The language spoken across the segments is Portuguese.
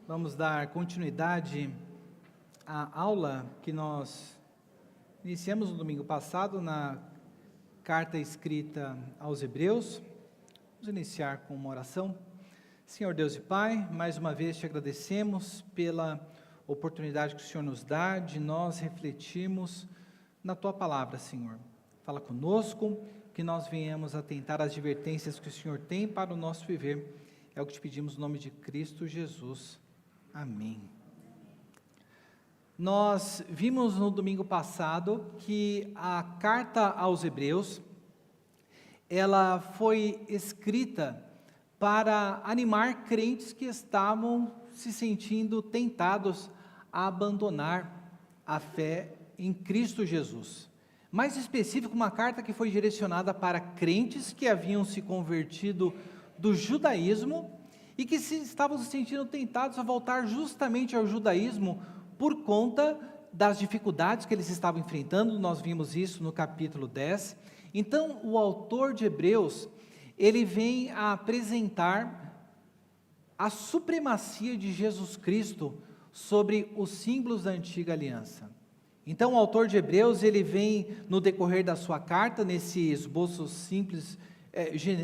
Vamos dar continuidade à aula que nós iniciamos no domingo passado na carta escrita aos Hebreus. Vamos iniciar com uma oração. Senhor Deus e Pai, mais uma vez te agradecemos pela oportunidade que o Senhor nos dá de nós refletirmos na Tua Palavra, Senhor. Fala conosco, que nós venhamos atentar às advertências que o Senhor tem para o nosso viver. É o que te pedimos no nome de Cristo Jesus. Amém. Nós vimos no domingo passado que a carta aos Hebreus, ela foi escrita para animar crentes que estavam se sentindo tentados a abandonar a fé em Cristo Jesus. Mais específico, uma carta que foi direcionada para crentes que haviam se convertido do judaísmo e que estavam se sentindo tentados a voltar justamente ao judaísmo por conta das dificuldades que eles estavam enfrentando. Nós vimos isso no capítulo 10. Então, o autor de Hebreus, ele vem a apresentar a supremacia de Jesus Cristo sobre os símbolos da antiga aliança. Então, o autor de Hebreus, ele vem no decorrer da sua carta, nesse esboço simples,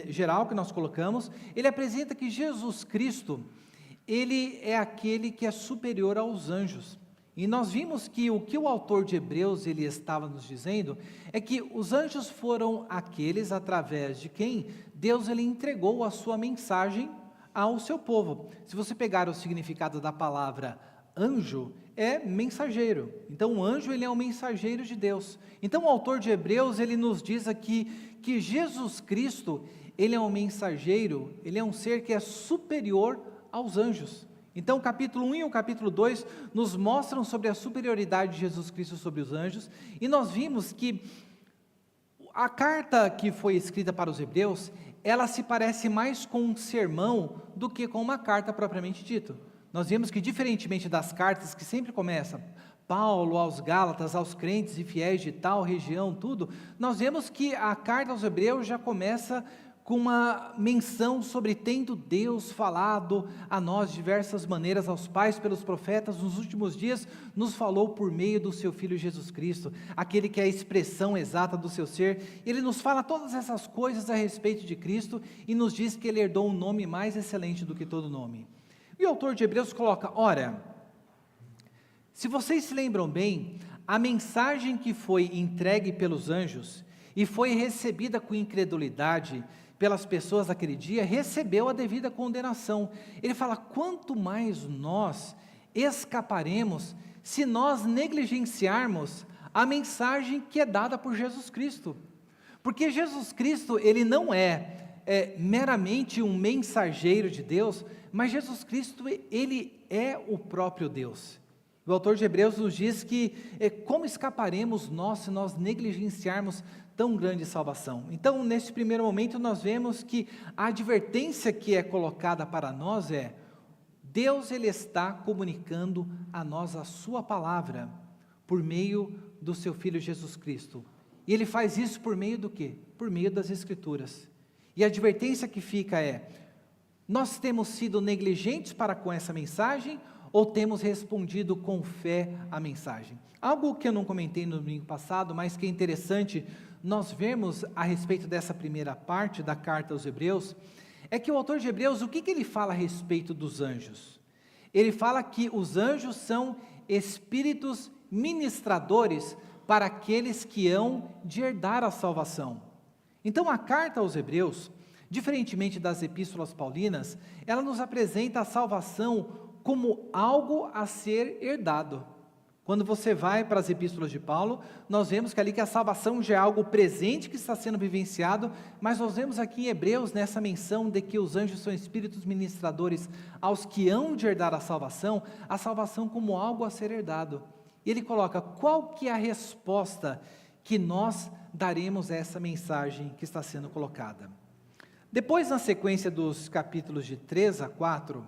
geral que nós colocamos, ele apresenta que Jesus Cristo, ele é aquele que é superior aos anjos. E nós vimos que o autor de Hebreus, ele estava nos dizendo, é que os anjos foram aqueles através de quem Deus ele entregou a sua mensagem ao seu povo. Se você pegar o significado da palavra anjo, é mensageiro. Então o anjo ele é um mensageiro de Deus. Então o autor de Hebreus ele nos diz aqui que Jesus Cristo, ele é um mensageiro, ele é um ser que é superior aos anjos. Então o capítulo 1 e o capítulo 2 nos mostram sobre a superioridade de Jesus Cristo sobre os anjos, e nós vimos que a carta que foi escrita para os Hebreus, ela se parece mais com um sermão do que com uma carta propriamente dita. Nós vimos que, diferentemente das cartas que sempre começam, Paulo aos Gálatas, aos crentes e fiéis de tal região, tudo, nós vemos que a carta aos Hebreus já começa com uma menção sobre tendo Deus falado a nós de diversas maneiras, aos pais pelos profetas, nos últimos dias, nos falou por meio do seu Filho Jesus Cristo, aquele que é a expressão exata do seu ser. Ele nos fala todas essas coisas a respeito de Cristo e nos diz que ele herdou um nome mais excelente do que todo nome. E o autor de Hebreus coloca, ora, se vocês se lembram bem, a mensagem que foi entregue pelos anjos e foi recebida com incredulidade pelas pessoas daquele dia, recebeu a devida condenação. Ele fala, quanto mais nós escaparemos se nós negligenciarmos a mensagem que é dada por Jesus Cristo. Porque Jesus Cristo, ele não é meramente um mensageiro de Deus, mas Jesus Cristo, ele é o próprio Deus. O autor de Hebreus nos diz que como escaparemos nós se nós negligenciarmos tão grande salvação. Então, nesse primeiro momento, nós vemos que a advertência que é colocada para nós é, Deus ele está comunicando a nós a sua palavra, por meio do seu Filho Jesus Cristo. E ele faz isso por meio do quê? Por meio das Escrituras. E a advertência que fica é, nós temos sido negligentes para com essa mensagem, ou temos respondido com fé à mensagem? Algo que eu não comentei no domingo passado, mas que é interessante nós vermos a respeito dessa primeira parte da carta aos Hebreus, é que o autor de Hebreus, o que ele fala a respeito dos anjos? Ele fala que os anjos são espíritos ministradores para aqueles que hão de herdar a salvação. Então a carta aos Hebreus, diferentemente das epístolas paulinas, ela nos apresenta a salvação como algo a ser herdado. Quando você vai para as epístolas de Paulo, nós vemos que ali que a salvação já é algo presente que está sendo vivenciado, mas nós vemos aqui em Hebreus, nessa menção de que os anjos são espíritos ministradores aos que hão de herdar a salvação como algo a ser herdado. E ele coloca, qual que é a resposta que nós daremos a essa mensagem que está sendo colocada? Depois, na sequência dos capítulos de 3 a 4,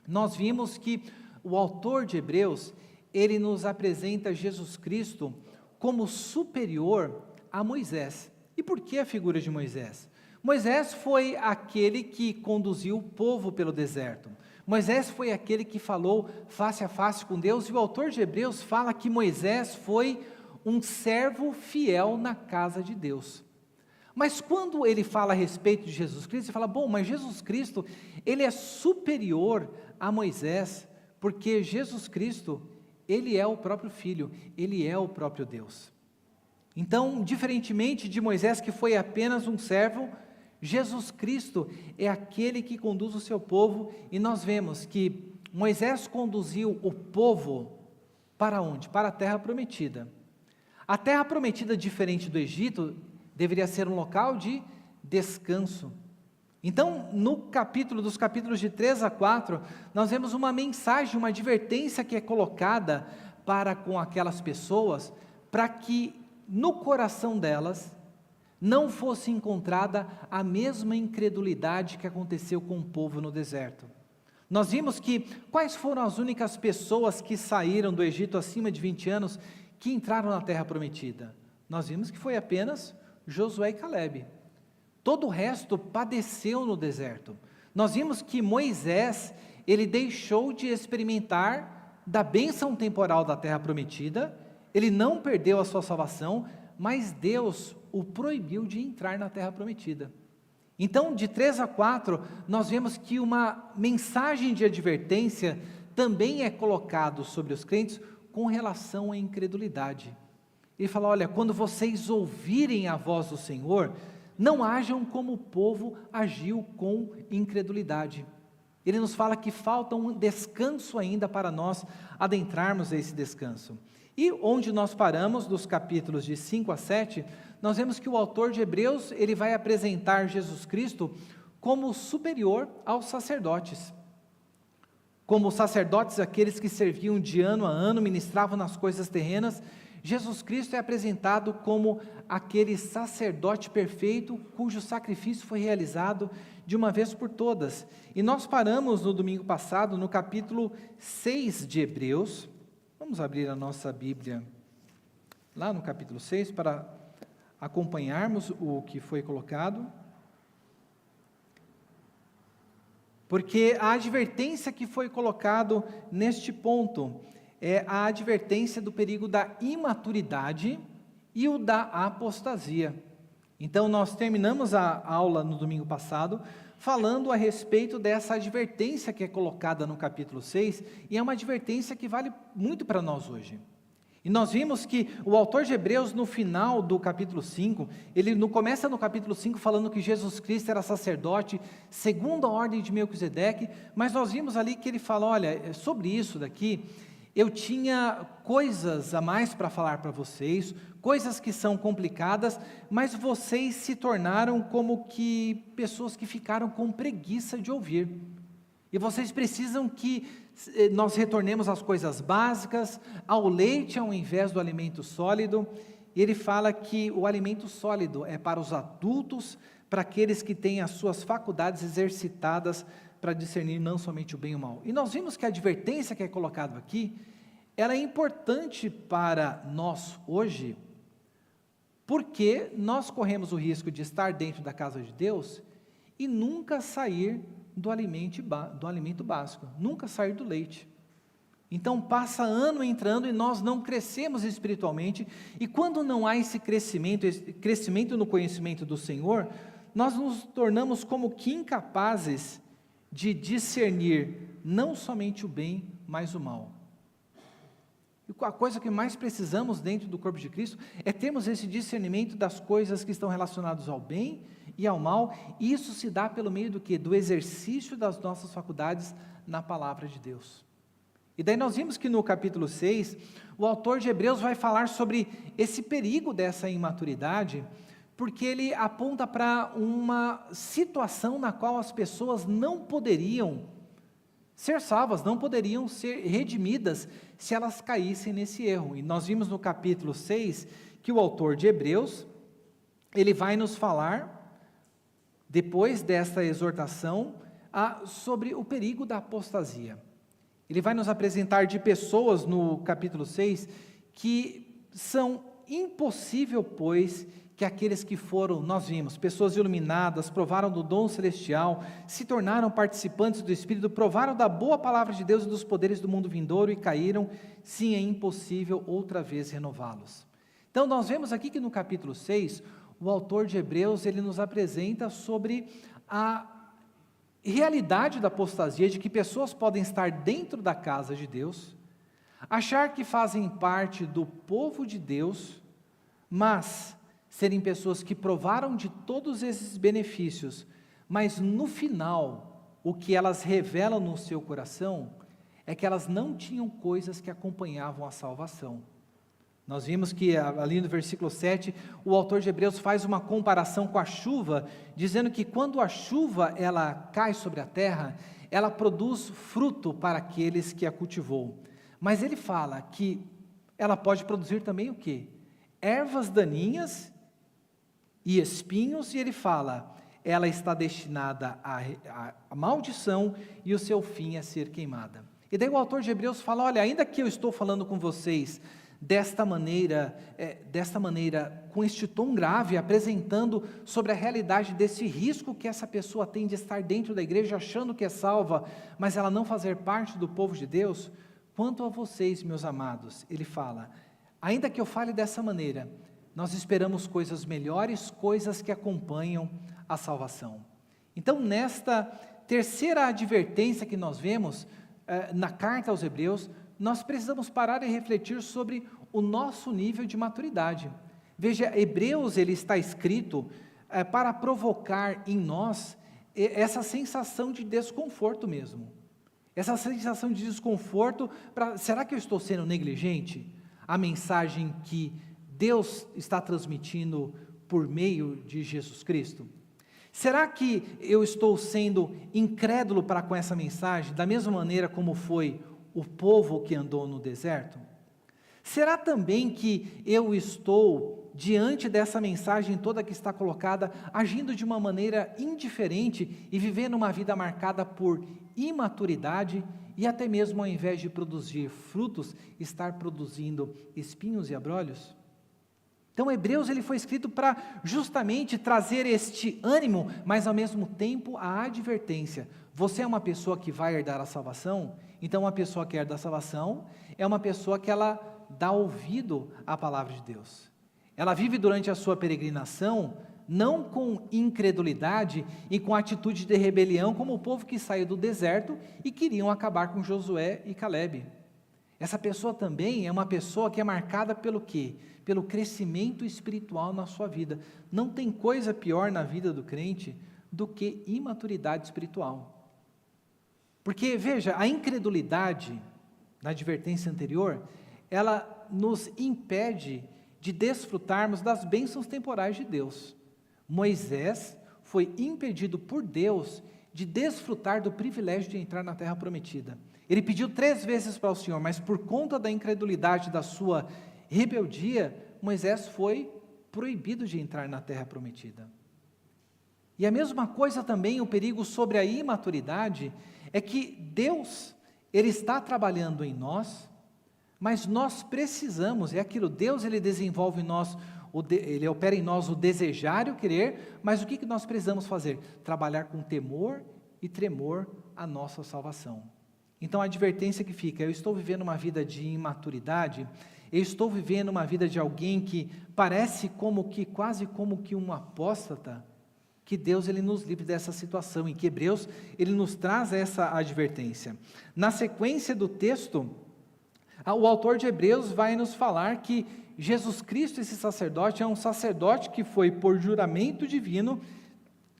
nós vimos que o autor de Hebreus, ele nos apresenta Jesus Cristo como superior a Moisés. E por que a figura de Moisés? Moisés foi aquele que conduziu o povo pelo deserto. Moisés foi aquele que falou face a face com Deus, e o autor de Hebreus fala que Moisés foi um servo fiel na casa de Deus. Mas quando ele fala a respeito de Jesus Cristo, ele fala, bom, mas Jesus Cristo, ele é superior a Moisés, porque Jesus Cristo, ele é o próprio Filho, ele é o próprio Deus. Então, diferentemente de Moisés, que foi apenas um servo, Jesus Cristo é aquele que conduz o seu povo, e nós vemos que Moisés conduziu o povo para onde? Para a terra prometida. A terra prometida, diferente do Egito, deveria ser um local de descanso. Então, dos capítulos de 3 a 4, nós vemos uma mensagem, uma advertência que é colocada para com aquelas pessoas, para que no coração delas não fosse encontrada a mesma incredulidade que aconteceu com o povo no deserto. Nós vimos que quais foram as únicas pessoas que saíram do Egito acima de 20 anos que entraram na terra prometida? Nós vimos que foi apenas Josué e Calebe. Todo o resto padeceu no deserto. Nós vimos que Moisés, ele deixou de experimentar da bênção temporal da terra prometida, ele não perdeu a sua salvação, mas Deus o proibiu de entrar na terra prometida. Então, de 3 a 4, nós vemos que uma mensagem de advertência também é colocado sobre os crentes com relação à incredulidade. Ele fala, olha, quando vocês ouvirem a voz do Senhor, não ajam como o povo agiu com incredulidade. Ele nos fala que falta um descanso ainda para nós adentrarmos esse descanso. E onde nós paramos, dos capítulos de 5 a 7, nós vemos que o autor de Hebreus, ele vai apresentar Jesus Cristo como superior aos sacerdotes. Como os sacerdotes, aqueles que serviam de ano a ano, ministravam nas coisas terrenas, Jesus Cristo é apresentado como aquele sacerdote perfeito, cujo sacrifício foi realizado de uma vez por todas. E nós paramos no domingo passado, no capítulo 6 de Hebreus. Vamos abrir a nossa Bíblia lá no capítulo 6 para acompanharmos o que foi colocado. Porque a advertência que foi colocado neste ponto é a advertência do perigo da imaturidade e o da apostasia. Então, nós terminamos a aula no domingo passado falando a respeito dessa advertência que é colocada no capítulo 6, e é uma advertência que vale muito para nós hoje. E nós vimos que o autor de Hebreus, no final do capítulo 5, ele começa no capítulo 5 falando que Jesus Cristo era sacerdote, segundo a ordem de Melquisedeque, mas nós vimos ali que ele fala, olha, sobre isso daqui, eu tinha coisas a mais para falar para vocês, coisas que são complicadas, mas vocês se tornaram como que pessoas que ficaram com preguiça de ouvir. E vocês precisam que nós retornemos às coisas básicas, ao leite ao invés do alimento sólido. E ele fala que o alimento sólido é para os adultos, para aqueles que têm as suas faculdades exercitadas para discernir não somente o bem e o mal. E nós vimos que a advertência que é colocada aqui, ela é importante para nós hoje, porque nós corremos o risco de estar dentro da casa de Deus e nunca sair do alimento básico, nunca sair do leite. Então passa ano entrando e nós não crescemos espiritualmente, e quando não há esse crescimento no conhecimento do Senhor, nós nos tornamos como que incapazes de discernir não somente o bem, mas o mal. E a coisa que mais precisamos dentro do corpo de Cristo é termos esse discernimento das coisas que estão relacionadas ao bem e ao mal, e isso se dá pelo meio do quê? Do exercício das nossas faculdades na palavra de Deus. E daí nós vimos que no capítulo 6, o autor de Hebreus vai falar sobre esse perigo dessa imaturidade, porque ele aponta para uma situação na qual as pessoas não poderiam ser salvas, não poderiam ser redimidas se elas caíssem nesse erro. E nós vimos no capítulo 6 que o autor de Hebreus, ele vai nos falar, depois desta exortação, sobre o perigo da apostasia. Ele vai nos apresentar de pessoas no capítulo 6 que são impossível, pois, que que aqueles que foram, nós vimos, pessoas iluminadas, provaram do dom celestial, se tornaram participantes do Espírito, provaram da boa palavra de Deus e dos poderes do mundo vindouro e caíram, sim, é impossível outra vez renová-los. Então nós vemos aqui que no capítulo 6, o autor de Hebreus, ele nos apresenta sobre a realidade da apostasia, de que pessoas podem estar dentro da casa de Deus, achar que fazem parte do povo de Deus, mas serem pessoas que provaram de todos esses benefícios, mas no final, o que elas revelam no seu coração, é que elas não tinham coisas que acompanhavam a salvação. Nós vimos que ali no versículo 7, o autor de Hebreus faz uma comparação com a chuva, dizendo que quando a chuva ela cai sobre a terra, ela produz fruto para aqueles que a cultivou. Mas ele fala que ela pode produzir também o quê? Ervas daninhas e espinhos, e ele fala, ela está destinada à maldição e o seu fim é ser queimada. E daí o autor de Hebreus fala, olha, ainda que eu estou falando com vocês desta maneira, com este tom grave, apresentando sobre a realidade desse risco que essa pessoa tem de estar dentro da igreja, achando que é salva, mas ela não fazer parte do povo de Deus, quanto a vocês, meus amados, ele fala, ainda que eu fale dessa maneira, nós esperamos coisas melhores, coisas que acompanham a salvação. Então, nesta terceira advertência que nós vemos na carta aos Hebreus, nós precisamos parar e refletir sobre o nosso nível de maturidade. Veja, Hebreus ele está escrito para provocar em nós essa sensação de desconforto mesmo. Essa sensação de desconforto, será que eu estou sendo negligente? A mensagem que Deus está transmitindo por meio de Jesus Cristo? Será que eu estou sendo incrédulo para com essa mensagem, da mesma maneira como foi o povo que andou no deserto? Será também que eu estou, diante dessa mensagem toda que está colocada, agindo de uma maneira indiferente e vivendo uma vida marcada por imaturidade e até mesmo ao invés de produzir frutos, estar produzindo espinhos e abrolhos? Então, Hebreus ele foi escrito para justamente trazer este ânimo, mas ao mesmo tempo a advertência. Você é uma pessoa que vai herdar a salvação? Então, uma pessoa que herda a salvação é uma pessoa que ela dá ouvido à palavra de Deus. Ela vive durante a sua peregrinação, não com incredulidade e com atitude de rebelião, como o povo que saiu do deserto e queriam acabar com Josué e Calebe. Essa pessoa também é uma pessoa que é marcada pelo quê? Pelo crescimento espiritual na sua vida. Não tem coisa pior na vida do crente do que imaturidade espiritual. Porque, veja, a incredulidade, na advertência anterior, ela nos impede de desfrutarmos das bênçãos temporais de Deus. Moisés foi impedido por Deus de desfrutar do privilégio de entrar na terra prometida. Ele pediu 3 vezes para o Senhor, mas por conta da incredulidade da sua rebeldia, Moisés foi proibido de entrar na terra prometida. E a mesma coisa também, o perigo sobre a imaturidade, é que Deus, Ele está trabalhando em nós, mas nós precisamos, é aquilo, Deus Ele desenvolve em nós, Ele opera em nós o desejar e o querer, mas o que nós precisamos fazer? Trabalhar com temor e tremor a nossa salvação. Então a advertência que fica, eu estou vivendo uma vida de imaturidade, eu estou vivendo uma vida de alguém que parece quase como que um apóstata, que Deus ele nos livre dessa situação, em que Hebreus ele nos traz essa advertência. Na sequência do texto, o autor de Hebreus vai nos falar que Jesus Cristo, esse sacerdote, é um sacerdote que foi por juramento divino.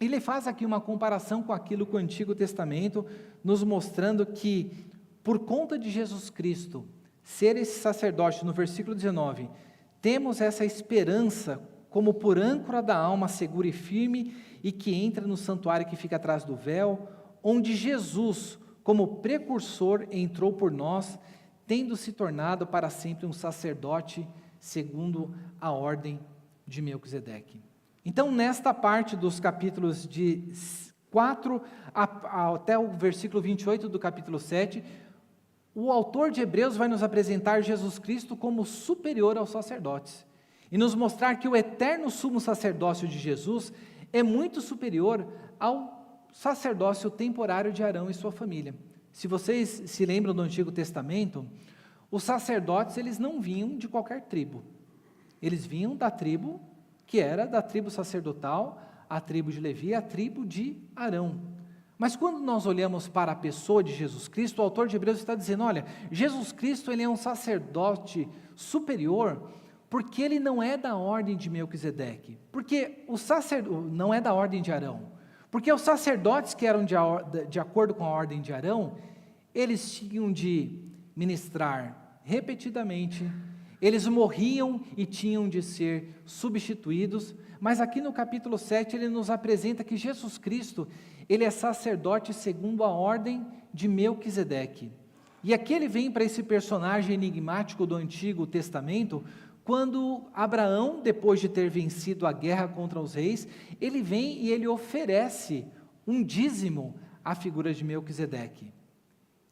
Ele faz aqui uma comparação com aquilo que o Antigo Testamento, nos mostrando que, por conta de Jesus Cristo, ser esse sacerdote, no versículo 19, temos essa esperança como por âncora da alma segura e firme, e que entra no santuário que fica atrás do véu, onde Jesus, como precursor, entrou por nós, tendo se tornado para sempre um sacerdote segundo a ordem de Melquisedeque. Então, nesta parte dos capítulos de 4 até o versículo 28 do capítulo 7, o autor de Hebreus vai nos apresentar Jesus Cristo como superior aos sacerdotes. e nos mostrar que o eterno sumo sacerdócio de Jesus é muito superior ao sacerdócio temporário de Arão e sua família. Se vocês se lembram do Antigo Testamento, os sacerdotes, eles não vinham de qualquer tribo. Eles vinham da tribo que era da tribo sacerdotal, a tribo de Levi, a tribo de Arão. Mas quando nós olhamos para a pessoa de Jesus Cristo, o autor de Hebreus está dizendo, olha, Jesus Cristo ele é um sacerdote superior, porque ele não é da ordem de Melquisedeque, porque não é da ordem de Arão, porque os sacerdotes que eram de acordo com a ordem de Arão, eles tinham de ministrar repetidamente, eles morriam e tinham de ser substituídos, mas aqui no capítulo 7 ele nos apresenta que Jesus Cristo, ele é sacerdote segundo a ordem de Melquisedeque. E aqui ele vem para esse personagem enigmático do Antigo Testamento, quando Abraão, depois de ter vencido a guerra contra os reis, ele vem e ele oferece um dízimo à figura de Melquisedeque.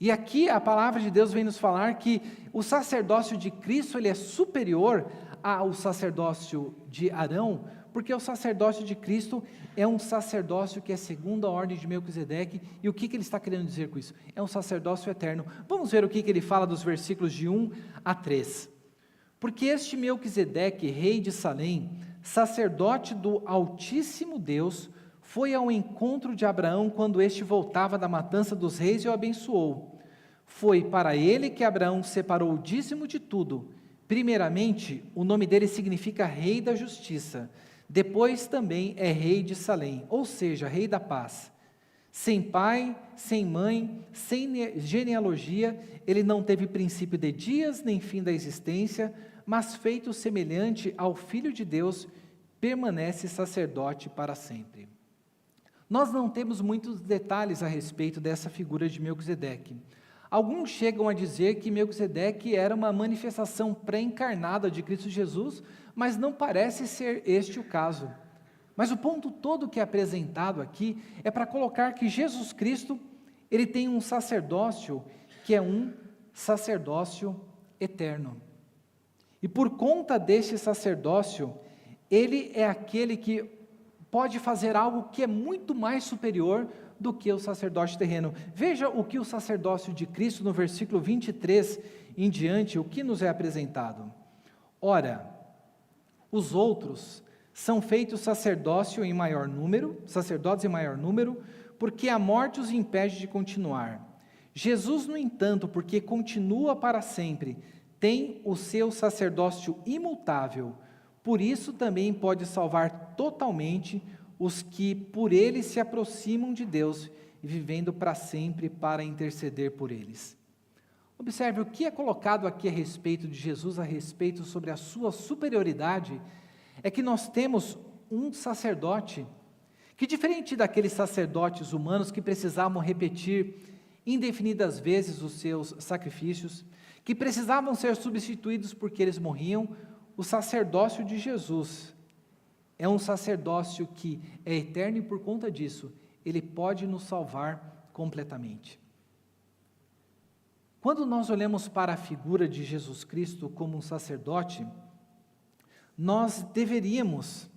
E aqui a palavra de Deus vem nos falar que o sacerdócio de Cristo ele é superior ao sacerdócio de Arão, porque o sacerdócio de Cristo é um sacerdócio que é segundo a ordem de Melquisedeque. E o que ele está querendo dizer com isso? É um sacerdócio eterno. Vamos ver o que ele fala dos versículos de 1 a 3. Porque este Melquisedeque, rei de Salém, sacerdote do Altíssimo Deus, foi ao encontro de Abraão quando este voltava da matança dos reis e o abençoou. Foi para ele que Abraão separou o dízimo de tudo. Primeiramente, o nome dele significa rei da justiça. Depois também é rei de Salém, ou seja, rei da paz. Sem pai, sem mãe, sem genealogia, ele não teve princípio de dias nem fim da existência, mas feito semelhante ao Filho de Deus, permanece sacerdote para sempre. Nós não temos muitos detalhes a respeito dessa figura de Melquisedeque. Alguns chegam a dizer que Melquisedeque era uma manifestação pré-encarnada de Cristo Jesus, mas não parece ser este o caso. Mas o ponto todo que é apresentado aqui é para colocar que Jesus Cristo, ele tem um sacerdócio que é um sacerdócio eterno. E por conta deste sacerdócio, ele é aquele que pode fazer algo que é muito mais superior do que o sacerdote terreno. Veja o que o sacerdócio de Cristo, no versículo 23 em diante, o que nos é apresentado. Ora, os outros são feitos sacerdotes em maior número, porque a morte os impede de continuar. Jesus, no entanto, porque continua para sempre, tem o seu sacerdócio imutável, por isso também pode salvar totalmente os que por ele se aproximam de Deus, vivendo para sempre para interceder por eles. Observe o que é colocado aqui a respeito de Jesus, a respeito sobre a sua superioridade, é que nós temos um sacerdote, que diferente daqueles sacerdotes humanos que precisavam repetir indefinidas vezes os seus sacrifícios, que precisavam ser substituídos porque eles morriam, o sacerdócio de Jesus é um sacerdócio que é eterno e por conta disso, ele pode nos salvar completamente. Quando nós olhamos para a figura de Jesus Cristo como um sacerdote, nós deveríamos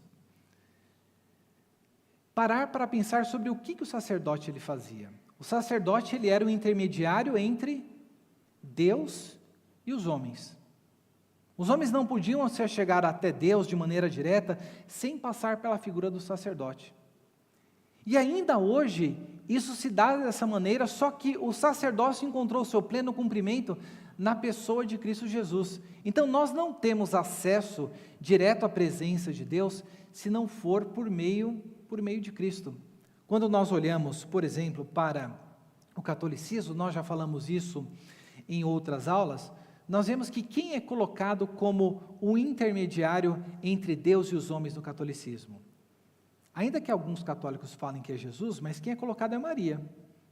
parar para pensar sobre o que o sacerdote ele fazia. O sacerdote ele era o intermediário entre Deus e os homens. Os homens não podiam se chegar até Deus de maneira direta sem passar pela figura do sacerdote. E ainda hoje, isso se dá dessa maneira, só que o sacerdócio encontrou seu pleno cumprimento na pessoa de Cristo Jesus. Então nós não temos acesso direto à presença de Deus se não for por meio de Cristo. Quando nós olhamos, por exemplo, para o catolicismo, nós já falamos isso em outras aulas, nós vemos que quem é colocado como o intermediário entre Deus e os homens no catolicismo? Ainda que alguns católicos falem que é Jesus, mas quem é colocado é Maria.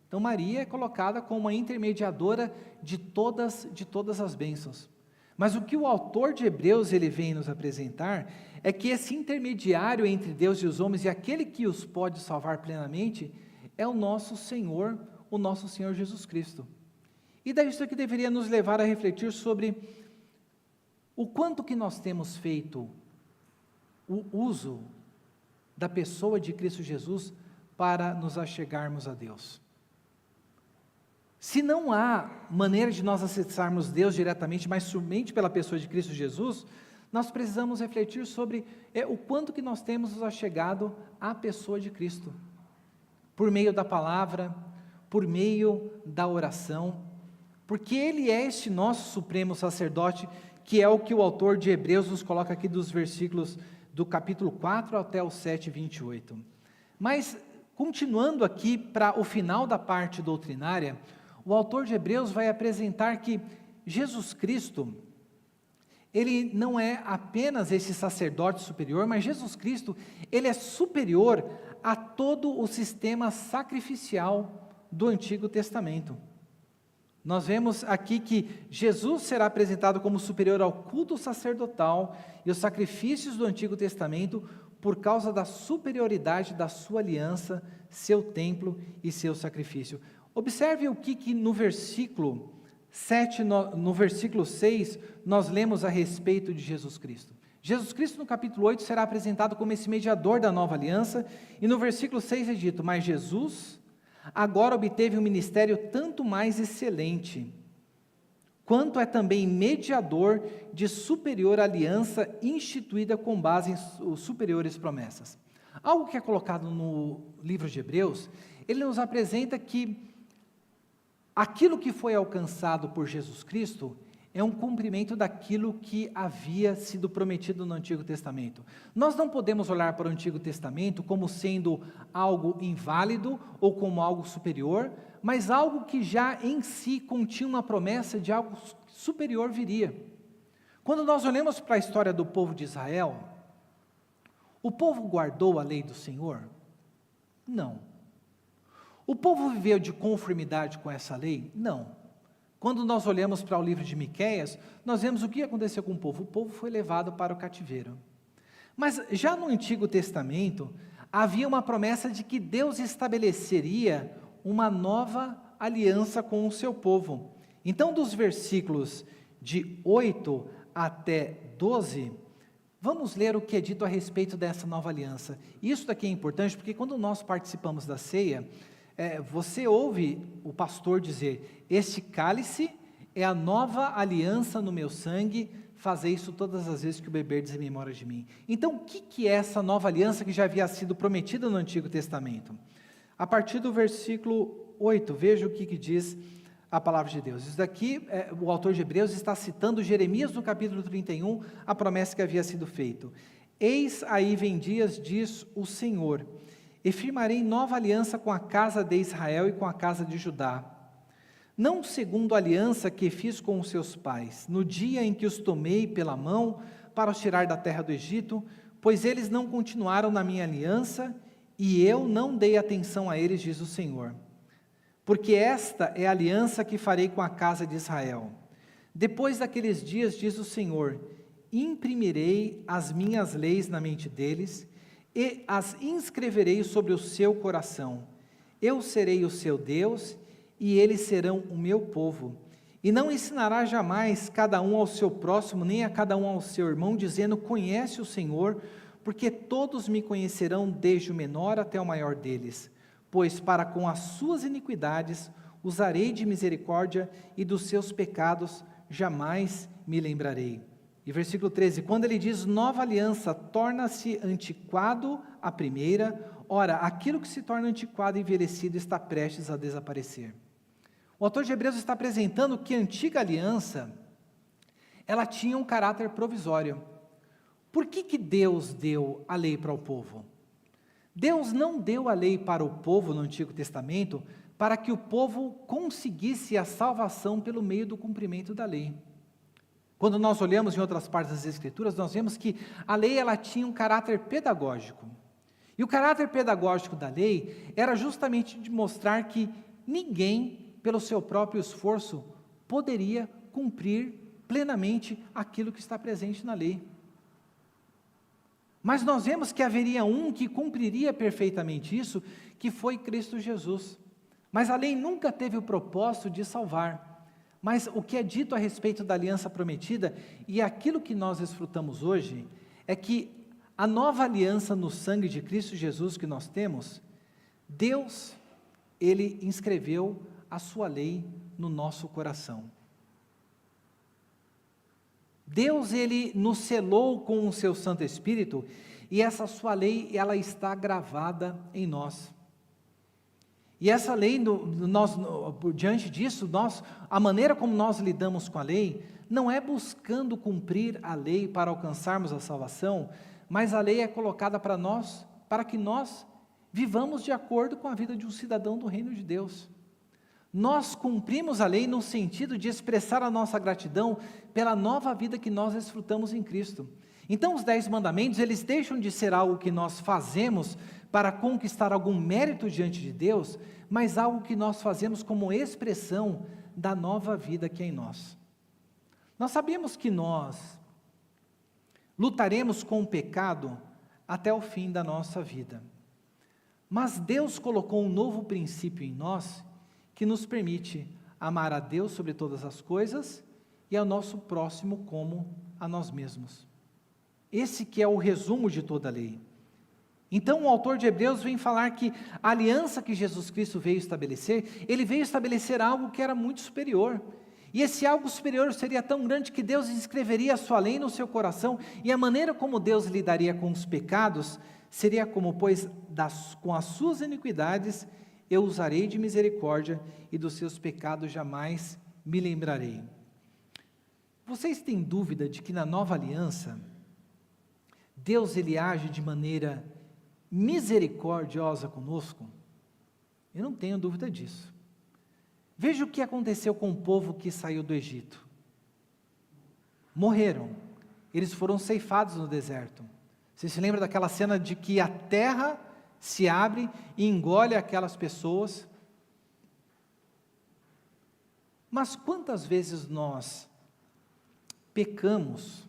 Então Maria é colocada como a intermediadora de todas as bênçãos. Mas o que o autor de Hebreus ele vem nos apresentar é que esse intermediário entre Deus e os homens e aquele que os pode salvar plenamente é o nosso Senhor Jesus Cristo. E daí isso aqui deveria nos levar a refletir sobre o quanto que nós temos feito o uso da pessoa de Cristo Jesus para nos achegarmos a Deus. Se não há maneira de nós acessarmos Deus diretamente, mas somente pela pessoa de Cristo Jesus, nós precisamos refletir sobre o quanto que nós temos nos achegado à pessoa de Cristo, por meio da palavra, por meio da oração, porque Ele é este nosso supremo sacerdote, que é o que o autor de Hebreus nos coloca aqui dos versículos do capítulo 4 até o 7, 28. Mas, continuando aqui para o final da parte doutrinária, o autor de Hebreus vai apresentar que Jesus Cristo, Ele não é apenas esse sacerdote superior, mas Jesus Cristo, Ele é superior a todo o sistema sacrificial do Antigo Testamento. Nós vemos aqui que Jesus será apresentado como superior ao culto sacerdotal e os sacrifícios do Antigo Testamento por causa da superioridade da sua aliança, seu templo e seu sacrifício. Observe o que no versículo 7, no versículo 6, nós lemos a respeito de Jesus Cristo. Jesus Cristo no capítulo 8 será apresentado como esse mediador da nova aliança, e no versículo 6 é dito: mas Jesus agora obteve um ministério tanto mais excelente, quanto é também mediador de superior aliança instituída com base em superiores promessas. Algo que é colocado no livro de Hebreus, ele nos apresenta que aquilo que foi alcançado por Jesus Cristo é um cumprimento daquilo que havia sido prometido no Antigo Testamento. Nós não podemos olhar para o Antigo Testamento como sendo algo inválido ou como algo superior, mas algo que já em si continha uma promessa de algo superior viria. Quando nós olhamos para a história do povo de Israel, o povo guardou a lei do Senhor? Não. O povo viveu de conformidade com essa lei? Não. Quando nós olhamos para o livro de Miqueias, nós vemos o que aconteceu com o povo. O povo foi levado para o cativeiro. Mas já no Antigo Testamento, havia uma promessa de que Deus estabeleceria uma nova aliança com o seu povo. Então, dos versículos de 8 até 12, vamos ler o que é dito a respeito dessa nova aliança. Isso daqui é importante, porque quando nós participamos da ceia, você ouve o pastor dizer: este cálice é a nova aliança no meu sangue, fazei isso todas as vezes que o beberdes em memória de mim. Então, o que é essa nova aliança que já havia sido prometida no Antigo Testamento? A partir do versículo 8, veja o que diz a palavra de Deus. Isso daqui, o autor de Hebreus está citando Jeremias no capítulo 31, a promessa que havia sido feita. Eis aí vem dias, diz o Senhor, e firmarei nova aliança com a casa de Israel e com a casa de Judá, não segundo a aliança que fiz com os seus pais, no dia em que os tomei pela mão para os tirar da terra do Egito, pois eles não continuaram na minha aliança, e eu não dei atenção a eles, diz o Senhor. Porque esta é a aliança que farei com a casa de Israel. Depois daqueles dias, diz o Senhor, imprimirei as minhas leis na mente deles, e as inscreverei sobre o seu coração. Eu serei o seu Deus, e eles serão o meu povo. E não ensinará jamais cada um ao seu próximo, nem a cada um ao seu irmão, dizendo: conhece o Senhor, porque todos me conhecerão, desde o menor até o maior deles. Pois para com as suas iniquidades usarei de misericórdia, e dos seus pecados jamais me lembrarei. E versículo 13, quando ele diz nova aliança, torna-se antiquado a primeira, ora, aquilo que se torna antiquado e envelhecido está prestes a desaparecer. O autor de Hebreus está apresentando que a antiga aliança, ela tinha um caráter provisório. Por que Deus deu a lei para o povo? Deus não deu a lei para o povo no Antigo Testamento para que o povo conseguisse a salvação pelo meio do cumprimento da lei. Quando nós olhamos em outras partes das Escrituras, nós vemos que a lei ela tinha um caráter pedagógico. E o caráter pedagógico da lei era justamente de mostrar que ninguém, pelo seu próprio esforço, poderia cumprir plenamente aquilo que está presente na lei. Mas nós vemos que haveria um que cumpriria perfeitamente isso, que foi Cristo Jesus. Mas a lei nunca teve o propósito de salvar. Mas o que é dito a respeito da aliança prometida, e aquilo que nós desfrutamos hoje, é que a nova aliança no sangue de Cristo Jesus que nós temos, Deus, Ele inscreveu a sua lei no nosso coração. Deus, Ele nos selou com o seu Santo Espírito, e essa sua lei, ela está gravada em nós. E essa lei, diante disso, a maneira como nós lidamos com a lei, não é buscando cumprir a lei para alcançarmos a salvação, mas a lei é colocada para nós, para que nós vivamos de acordo com a vida de um cidadão do reino de Deus. Nós cumprimos a lei no sentido de expressar a nossa gratidão pela nova vida que nós desfrutamos em Cristo. Então os 10 mandamentos, eles deixam de ser algo que nós fazemos para conquistar algum mérito diante de Deus, mas algo que nós fazemos como expressão da nova vida que é em nós. Nós sabemos que nós lutaremos com o pecado até o fim da nossa vida. Mas Deus colocou um novo princípio em nós que nos permite amar a Deus sobre todas as coisas e ao nosso próximo como a nós mesmos. Esse que é o resumo de toda a lei. Então o autor de Hebreus vem falar que a aliança que Jesus Cristo veio estabelecer, ele veio estabelecer algo que era muito superior. E esse algo superior seria tão grande que Deus escreveria a sua lei no seu coração, e a maneira como Deus lidaria com os pecados seria como, pois, com as suas iniquidades eu usarei de misericórdia, e dos seus pecados jamais me lembrarei. Vocês têm dúvida de que na nova aliança, Deus ele age de maneira misericordiosa conosco? Eu não tenho dúvida disso. Veja o que aconteceu com o povo que saiu do Egito. Morreram, eles foram ceifados no deserto. Você se lembra daquela cena de que a terra se abre e engole aquelas pessoas? Mas quantas vezes nós pecamos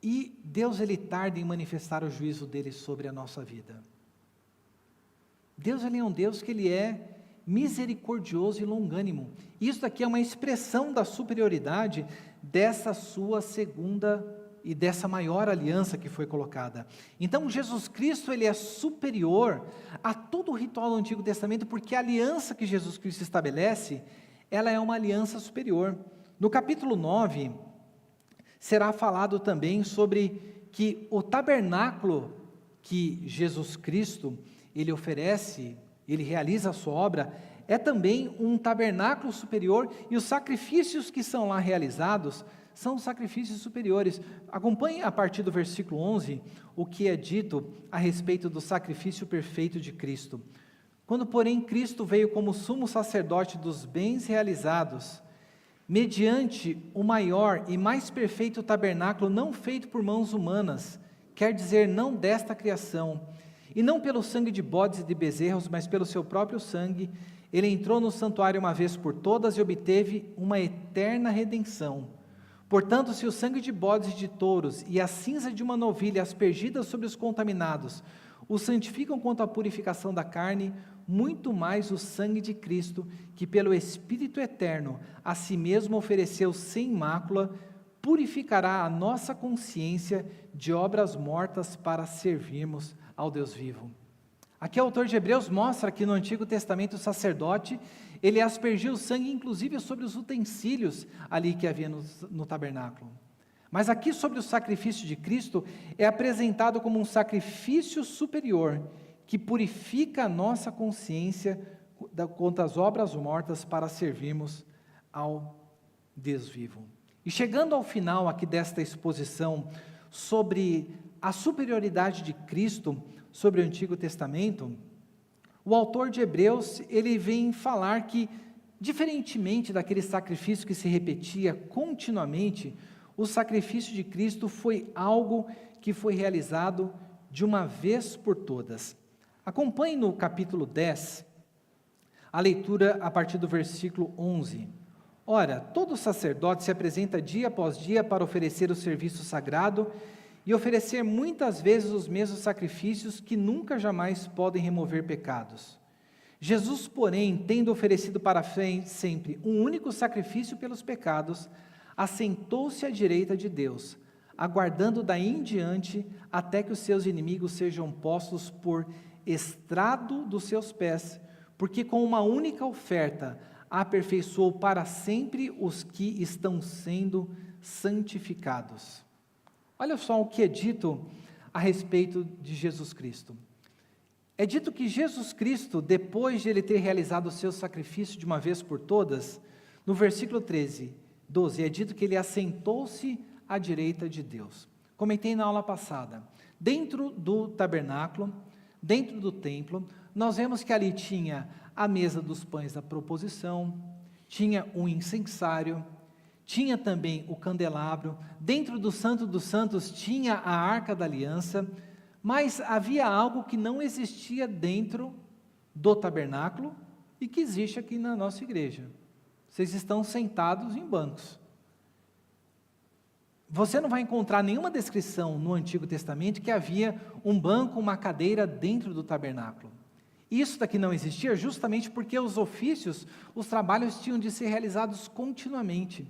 e Deus ele tarda em manifestar o juízo dele sobre a nossa vida? Deus ele é um Deus que ele é misericordioso e longânimo. Isso daqui é uma expressão da superioridade dessa sua segunda e dessa maior aliança que foi colocada. Então Jesus Cristo ele é superior a todo o ritual do Antigo Testamento, porque a aliança que Jesus Cristo estabelece, ela é uma aliança superior. No capítulo 9, será falado também sobre que o tabernáculo que Jesus Cristo, ele oferece, ele realiza a sua obra, é também um tabernáculo superior, e os sacrifícios que são lá realizados, são sacrifícios superiores. Acompanhe a partir do versículo 11, o que é dito a respeito do sacrifício perfeito de Cristo. Quando, porém, Cristo veio como sumo sacerdote dos bens realizados, mediante o maior e mais perfeito tabernáculo não feito por mãos humanas, quer dizer, não desta criação, e não pelo sangue de bodes e de bezerros, mas pelo seu próprio sangue, ele entrou no santuário uma vez por todas e obteve uma eterna redenção. Portanto, se o sangue de bodes e de touros e a cinza de uma novilha aspergidas sobre os contaminados os santificam quanto à purificação da carne, muito mais o sangue de Cristo, que pelo Espírito eterno a si mesmo ofereceu sem mácula, purificará a nossa consciência de obras mortas para servirmos ao Deus vivo. Aqui o autor de Hebreus mostra que no Antigo Testamento o sacerdote, ele aspergiu o sangue inclusive sobre os utensílios ali que havia no tabernáculo. Mas aqui sobre o sacrifício de Cristo é apresentado como um sacrifício superior, que purifica a nossa consciência quanto às obras mortas para servirmos ao Deus vivo. E chegando ao final aqui desta exposição sobre a superioridade de Cristo sobre o Antigo Testamento, o autor de Hebreus, ele vem falar que, diferentemente daquele sacrifício que se repetia continuamente, o sacrifício de Cristo foi algo que foi realizado de uma vez por todas. Acompanhe no capítulo 10, a leitura a partir do versículo 11. Ora, todo sacerdote se apresenta dia após dia para oferecer o serviço sagrado e oferecer muitas vezes os mesmos sacrifícios que nunca jamais podem remover pecados. Jesus, porém, tendo oferecido para sempre um único sacrifício pelos pecados, assentou-se à direita de Deus, aguardando daí em diante até que os seus inimigos sejam postos por estrado dos seus pés, porque com uma única oferta aperfeiçoou para sempre os que estão sendo santificados. Olha só o que é dito a respeito de Jesus Cristo. É dito que Jesus Cristo, depois de ele ter realizado o seu sacrifício de uma vez por todas, no versículo 12, é dito que ele assentou-se à direita de Deus. Comentei na aula passada, dentro do tabernáculo, dentro do templo, nós vemos que ali tinha a mesa dos pães da proposição, tinha o incensário, tinha também o candelabro, dentro do Santo dos Santos tinha a Arca da Aliança, mas havia algo que não existia dentro do tabernáculo e que existe aqui na nossa igreja. Vocês estão sentados em bancos. Você não vai encontrar nenhuma descrição no Antigo Testamento que havia um banco, uma cadeira dentro do tabernáculo. Isso daqui não existia justamente porque os ofícios, os trabalhos tinham de ser realizados continuamente.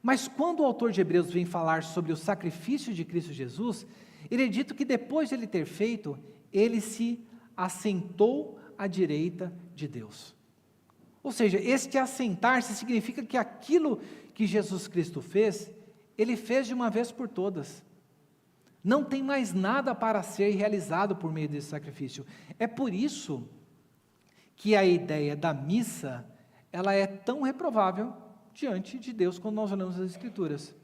Mas quando o autor de Hebreus vem falar sobre o sacrifício de Cristo Jesus, ele é dito que depois de ele ter feito, ele se assentou à direita de Deus. Ou seja, este assentar-se significa que aquilo que Jesus Cristo fez, ele fez de uma vez por todas. Não tem mais nada para ser realizado por meio desse sacrifício. É por isso que a ideia da missa, ela é tão reprovável diante de Deus quando nós olhamos as Escrituras.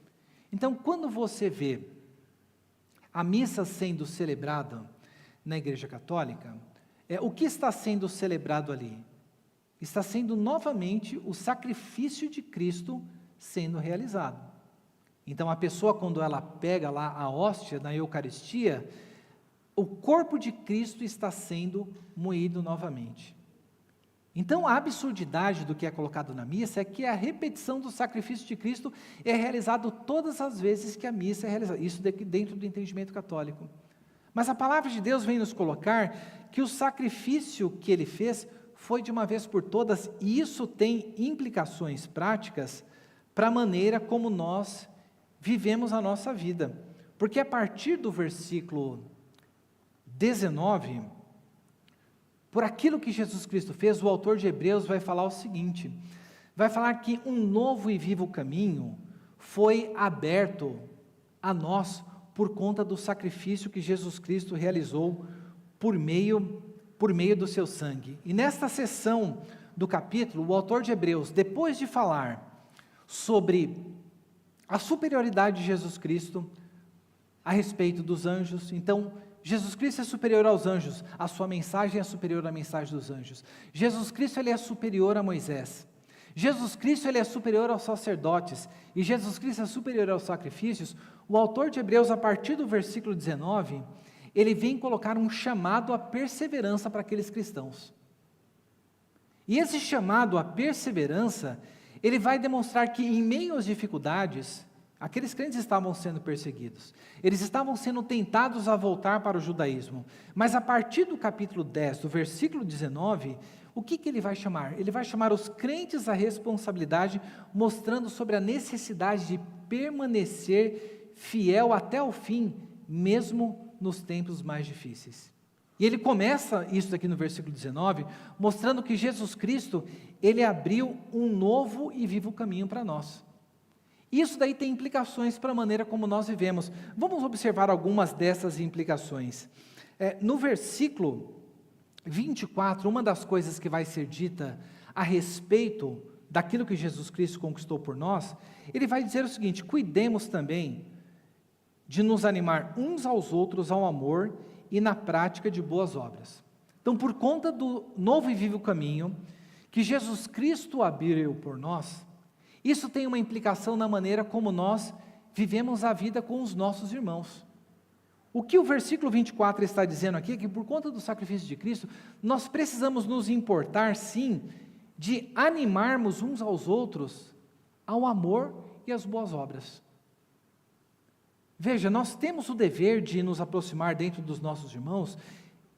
Então, quando você vê a missa sendo celebrada na Igreja Católica, o que está sendo celebrado ali? Está sendo novamente o sacrifício de Cristo sendo realizado. Então a pessoa, quando ela pega lá a hóstia na Eucaristia, o corpo de Cristo está sendo moído novamente. Então a absurdidade do que é colocado na missa é que a repetição do sacrifício de Cristo é realizado todas as vezes que a missa é realizada, isso dentro do entendimento católico. Mas a palavra de Deus vem nos colocar que o sacrifício que ele fez foi de uma vez por todas, e isso tem implicações práticas para a maneira como nós vivemos a nossa vida. Porque a partir do versículo 19, por aquilo que Jesus Cristo fez, o autor de Hebreus vai falar o seguinte, vai falar que um novo e vivo caminho foi aberto a nós por conta do sacrifício que Jesus Cristo realizou por meio do seu sangue. E nesta seção do capítulo, o autor de Hebreus, depois de falar sobre a superioridade de Jesus Cristo a respeito dos anjos, então, Jesus Cristo é superior aos anjos, a sua mensagem é superior à mensagem dos anjos. Jesus Cristo ele é superior a Moisés. Jesus Cristo ele é superior aos sacerdotes, e Jesus Cristo é superior aos sacrifícios. O autor de Hebreus, a partir do versículo 19, ele vem colocar um chamado à perseverança para aqueles cristãos. E esse chamado à perseverança, ele vai demonstrar que em meio às dificuldades, aqueles crentes estavam sendo perseguidos, eles estavam sendo tentados a voltar para o judaísmo, mas a partir do capítulo 10, do versículo 19, o que ele vai chamar? Ele vai chamar os crentes à responsabilidade, mostrando sobre a necessidade de permanecer fiel até o fim, mesmo nos tempos mais difíceis. E ele começa isso aqui no versículo 19, mostrando que Jesus Cristo, ele abriu um novo e vivo caminho para nós. Isso daí tem implicações para a maneira como nós vivemos. Vamos observar algumas dessas implicações. No versículo 24, uma das coisas que vai ser dita a respeito daquilo que Jesus Cristo conquistou por nós, ele vai dizer o seguinte: cuidemos também de nos animar uns aos outros ao amor e na prática de boas obras. Então, por conta do novo e vivo caminho que Jesus Cristo abriu por nós, isso tem uma implicação na maneira como nós vivemos a vida com os nossos irmãos. O que o versículo 24 está dizendo aqui é que por conta do sacrifício de Cristo, nós precisamos nos importar sim, de animarmos uns aos outros ao amor e às boas obras. Veja, nós temos o dever de nos aproximar dentro dos nossos irmãos,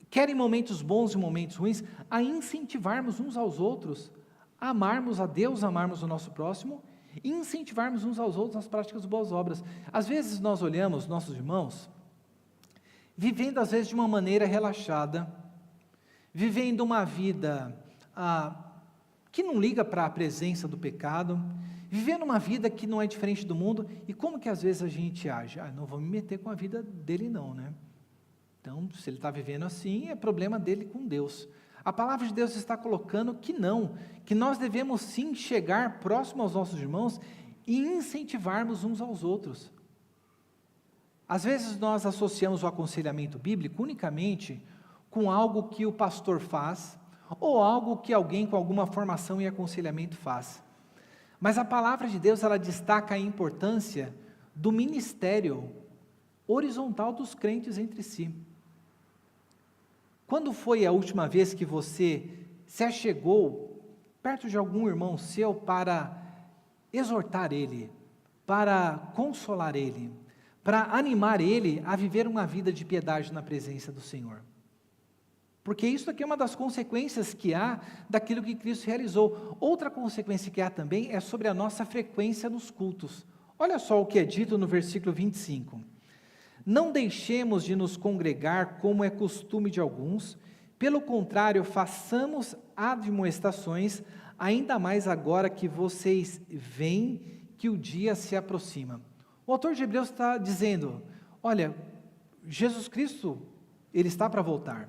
quer em momentos bons e momentos ruins, a incentivarmos uns aos outros, a amarmos a Deus, a amarmos o nosso próximo e incentivarmos uns aos outros nas práticas de boas obras. Às vezes nós olhamos nossos irmãos vivendo às vezes de uma maneira relaxada, vivendo uma vida que não liga para a presença do pecado, vivendo uma vida que não é diferente do mundo, e como que às vezes a gente age? Não vou me meter com a vida dele não, né? Então, se ele está vivendo assim, é problema dele com Deus. A palavra de Deus está colocando que não, que nós devemos sim chegar próximo aos nossos irmãos e incentivarmos uns aos outros. Às vezes nós associamos o aconselhamento bíblico unicamente com algo que o pastor faz, ou algo que alguém com alguma formação em aconselhamento faz. Mas a palavra de Deus, ela destaca a importância do ministério horizontal dos crentes entre si. Quando foi a última vez que você se achegou perto de algum irmão seu para exortar ele, para consolar ele, para animar ele a viver uma vida de piedade na presença do Senhor? Porque isso aqui é uma das consequências que há daquilo que Cristo realizou. Outra consequência que há também é sobre a nossa frequência nos cultos. Olha só o que é dito no versículo 25. Não deixemos de nos congregar como é costume de alguns, pelo contrário, façamos admoestações, ainda mais agora que vocês veem que o dia se aproxima. O autor de Hebreus está dizendo, olha, Jesus Cristo, Ele está para voltar.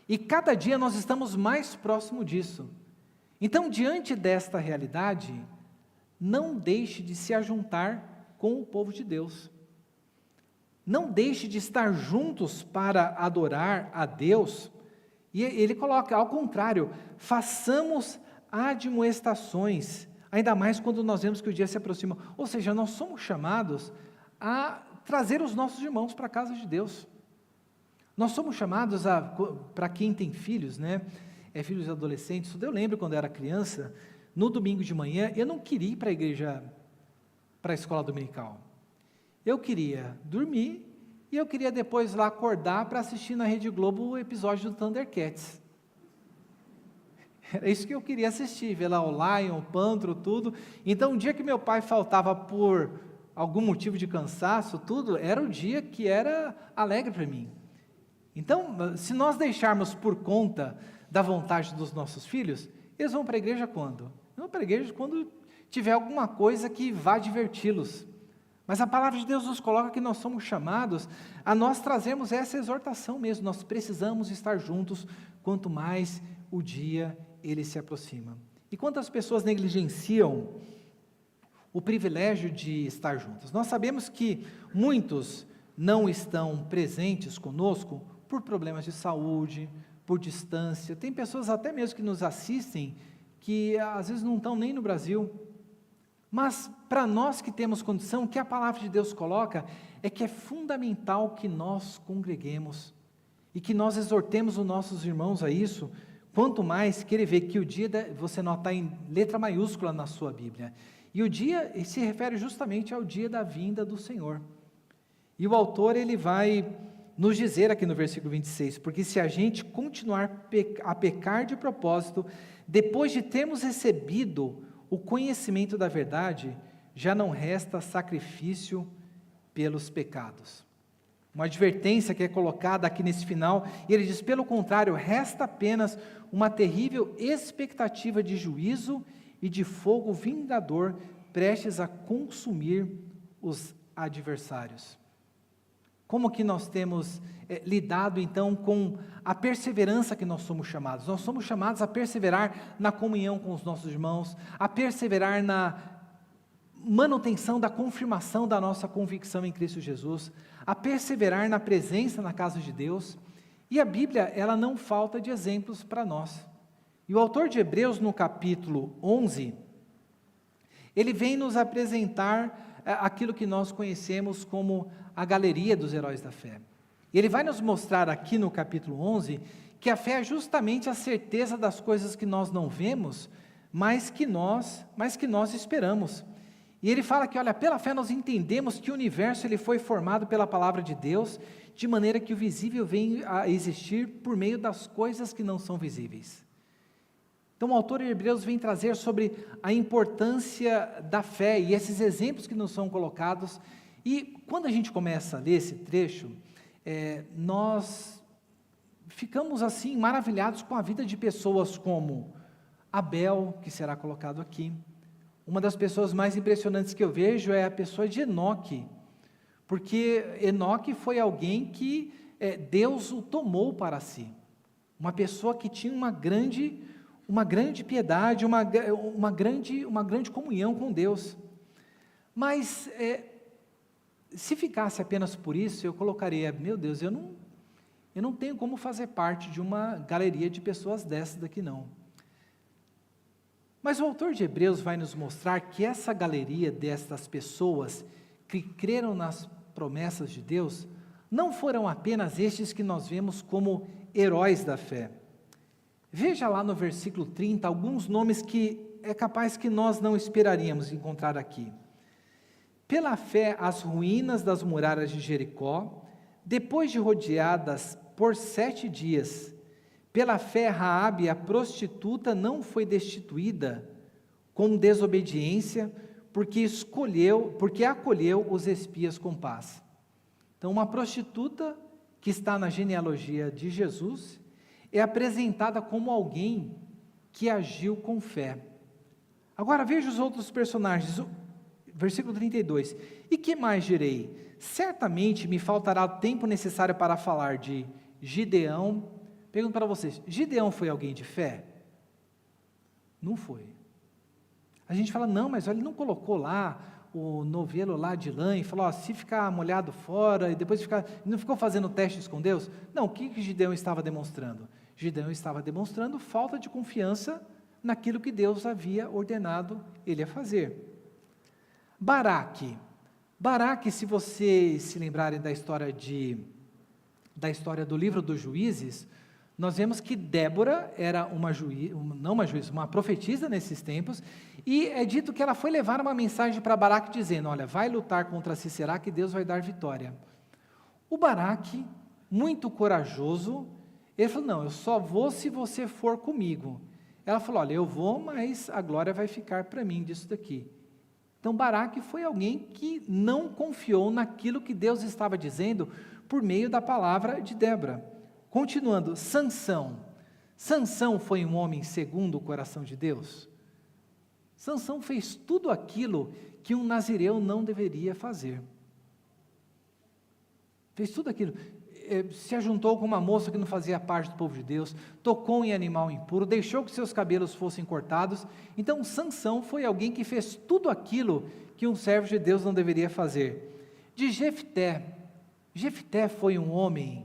E cada dia nós estamos mais próximo disso. Então, diante desta realidade, não deixe de se ajuntar com o povo de Deus. Não deixe de estar juntos para adorar a Deus. E ele coloca, ao contrário, façamos admoestações, ainda mais quando nós vemos que o dia se aproxima. Ou seja, nós somos chamados a trazer os nossos irmãos para a casa de Deus. Nós somos chamados para quem tem filhos, né? Filhos adolescentes. Eu lembro quando eu era criança, no domingo de manhã, eu não queria ir para a igreja, para a escola dominical. Eu queria dormir e eu queria depois lá acordar para assistir na Rede Globo o episódio do Thundercats. Era isso que eu queria assistir, ver lá o Lion, o Pantro, tudo. Então, o dia que meu pai faltava por algum motivo de cansaço, tudo, era o dia que era alegre para mim. Então, se nós deixarmos por conta da vontade dos nossos filhos, eles vão para a igreja quando? Eles vão para a igreja quando tiver alguma coisa que vá diverti-los. Mas a palavra de Deus nos coloca que nós somos chamados a nós trazermos essa exortação mesmo. Nós precisamos estar juntos, quanto mais o dia ele se aproxima. E quantas pessoas negligenciam o privilégio de estar juntos? Nós sabemos que muitos não estão presentes conosco por problemas de saúde, por distância. Tem pessoas até mesmo que nos assistem que às vezes não estão nem no Brasil. Mas para nós que temos condição, o que a palavra de Deus coloca é que é fundamental que nós congreguemos e que nós exortemos os nossos irmãos a isso, quanto mais que ele vê que o dia, você nota em letra maiúscula na sua Bíblia, e o dia se refere justamente ao dia da vinda do Senhor. E o autor ele vai nos dizer aqui no versículo 26, porque se a gente continuar a pecar de propósito, depois de termos recebido o conhecimento da verdade, já não resta sacrifício pelos pecados. Uma advertência que é colocada aqui nesse final, e ele diz, pelo contrário, resta apenas uma terrível expectativa de juízo e de fogo vingador, prestes a consumir os adversários. Como que nós temos lidado então com a perseverança que nós somos chamados? Nós somos chamados a perseverar na comunhão com os nossos irmãos, a perseverar na manutenção da confirmação da nossa convicção em Cristo Jesus, a perseverar na presença na casa de Deus. E a Bíblia, ela não falta de exemplos para nós. E o autor de Hebreus, no capítulo 11, ele vem nos apresentar aquilo que nós conhecemos como a galeria dos heróis da fé. E ele vai nos mostrar aqui no capítulo 11, que a fé é justamente a certeza das coisas que nós não vemos, mas que nós esperamos. E ele fala que, olha, pela fé nós entendemos que o universo ele foi formado pela palavra de Deus, de maneira que o visível vem a existir por meio das coisas que não são visíveis. Então o autor de Hebreus vem trazer sobre a importância da fé e esses exemplos que nos são colocados. E quando a gente começa a ler esse trecho, nós ficamos assim maravilhados com a vida de pessoas como Abel, que será colocado aqui. Uma das pessoas mais impressionantes que eu vejo é a pessoa de Enoque, porque Enoque foi alguém que Deus o tomou para si, uma pessoa que tinha uma grande piedade, uma grande comunhão com Deus. Mas se ficasse apenas por isso, eu colocaria, meu Deus, eu não tenho como fazer parte de uma galeria de pessoas dessas daqui não. Mas o autor de Hebreus vai nos mostrar que essa galeria destas pessoas que creram nas promessas de Deus, não foram apenas estes que nós vemos como heróis da fé. Veja lá no versículo 30, alguns nomes que é capaz que nós não esperaríamos encontrar aqui. Pela fé, as ruínas das muralhas de Jericó, depois de rodeadas por 7 dias, pela fé, Raabe, a prostituta, não foi destituída com desobediência, porque acolheu os espias com paz. Então, uma prostituta que está na genealogia de Jesus é apresentada como alguém que agiu com fé. Agora veja os outros personagens, versículo 32. E que mais direi? Certamente me faltará o tempo necessário para falar de Gideão. Pergunto para vocês, Gideão foi alguém de fé? Não foi. A gente fala, não, mas ele não colocou lá o novelo lá de lã e falou, se ficar molhado fora e depois não ficou fazendo testes com Deus? Não, o que Gideão estava demonstrando? Gideão estava demonstrando falta de confiança naquilo que Deus havia ordenado ele a fazer. Baraque, se vocês se lembrarem da história do livro dos Juízes, nós vemos que Débora era uma profetisa nesses tempos, e é dito que ela foi levar uma mensagem para Baraque dizendo, olha, vai lutar contra Sisera que Deus vai dar vitória. O Baraque, muito corajoso, ele falou, não, eu só vou se você for comigo. Ela falou, olha, eu vou, mas a glória vai ficar para mim disso daqui. Então Baraque foi alguém que não confiou naquilo que Deus estava dizendo por meio da palavra de Débora. Continuando, Sansão foi um homem segundo o coração de Deus? Sansão fez tudo aquilo que um nazireu não deveria fazer. Fez tudo aquilo. Se ajuntou com uma moça que não fazia parte do povo de Deus, tocou em animal impuro, deixou que seus cabelos fossem cortados. Então Sansão foi alguém que fez tudo aquilo que um servo de Deus não deveria fazer. De Jefté foi um homem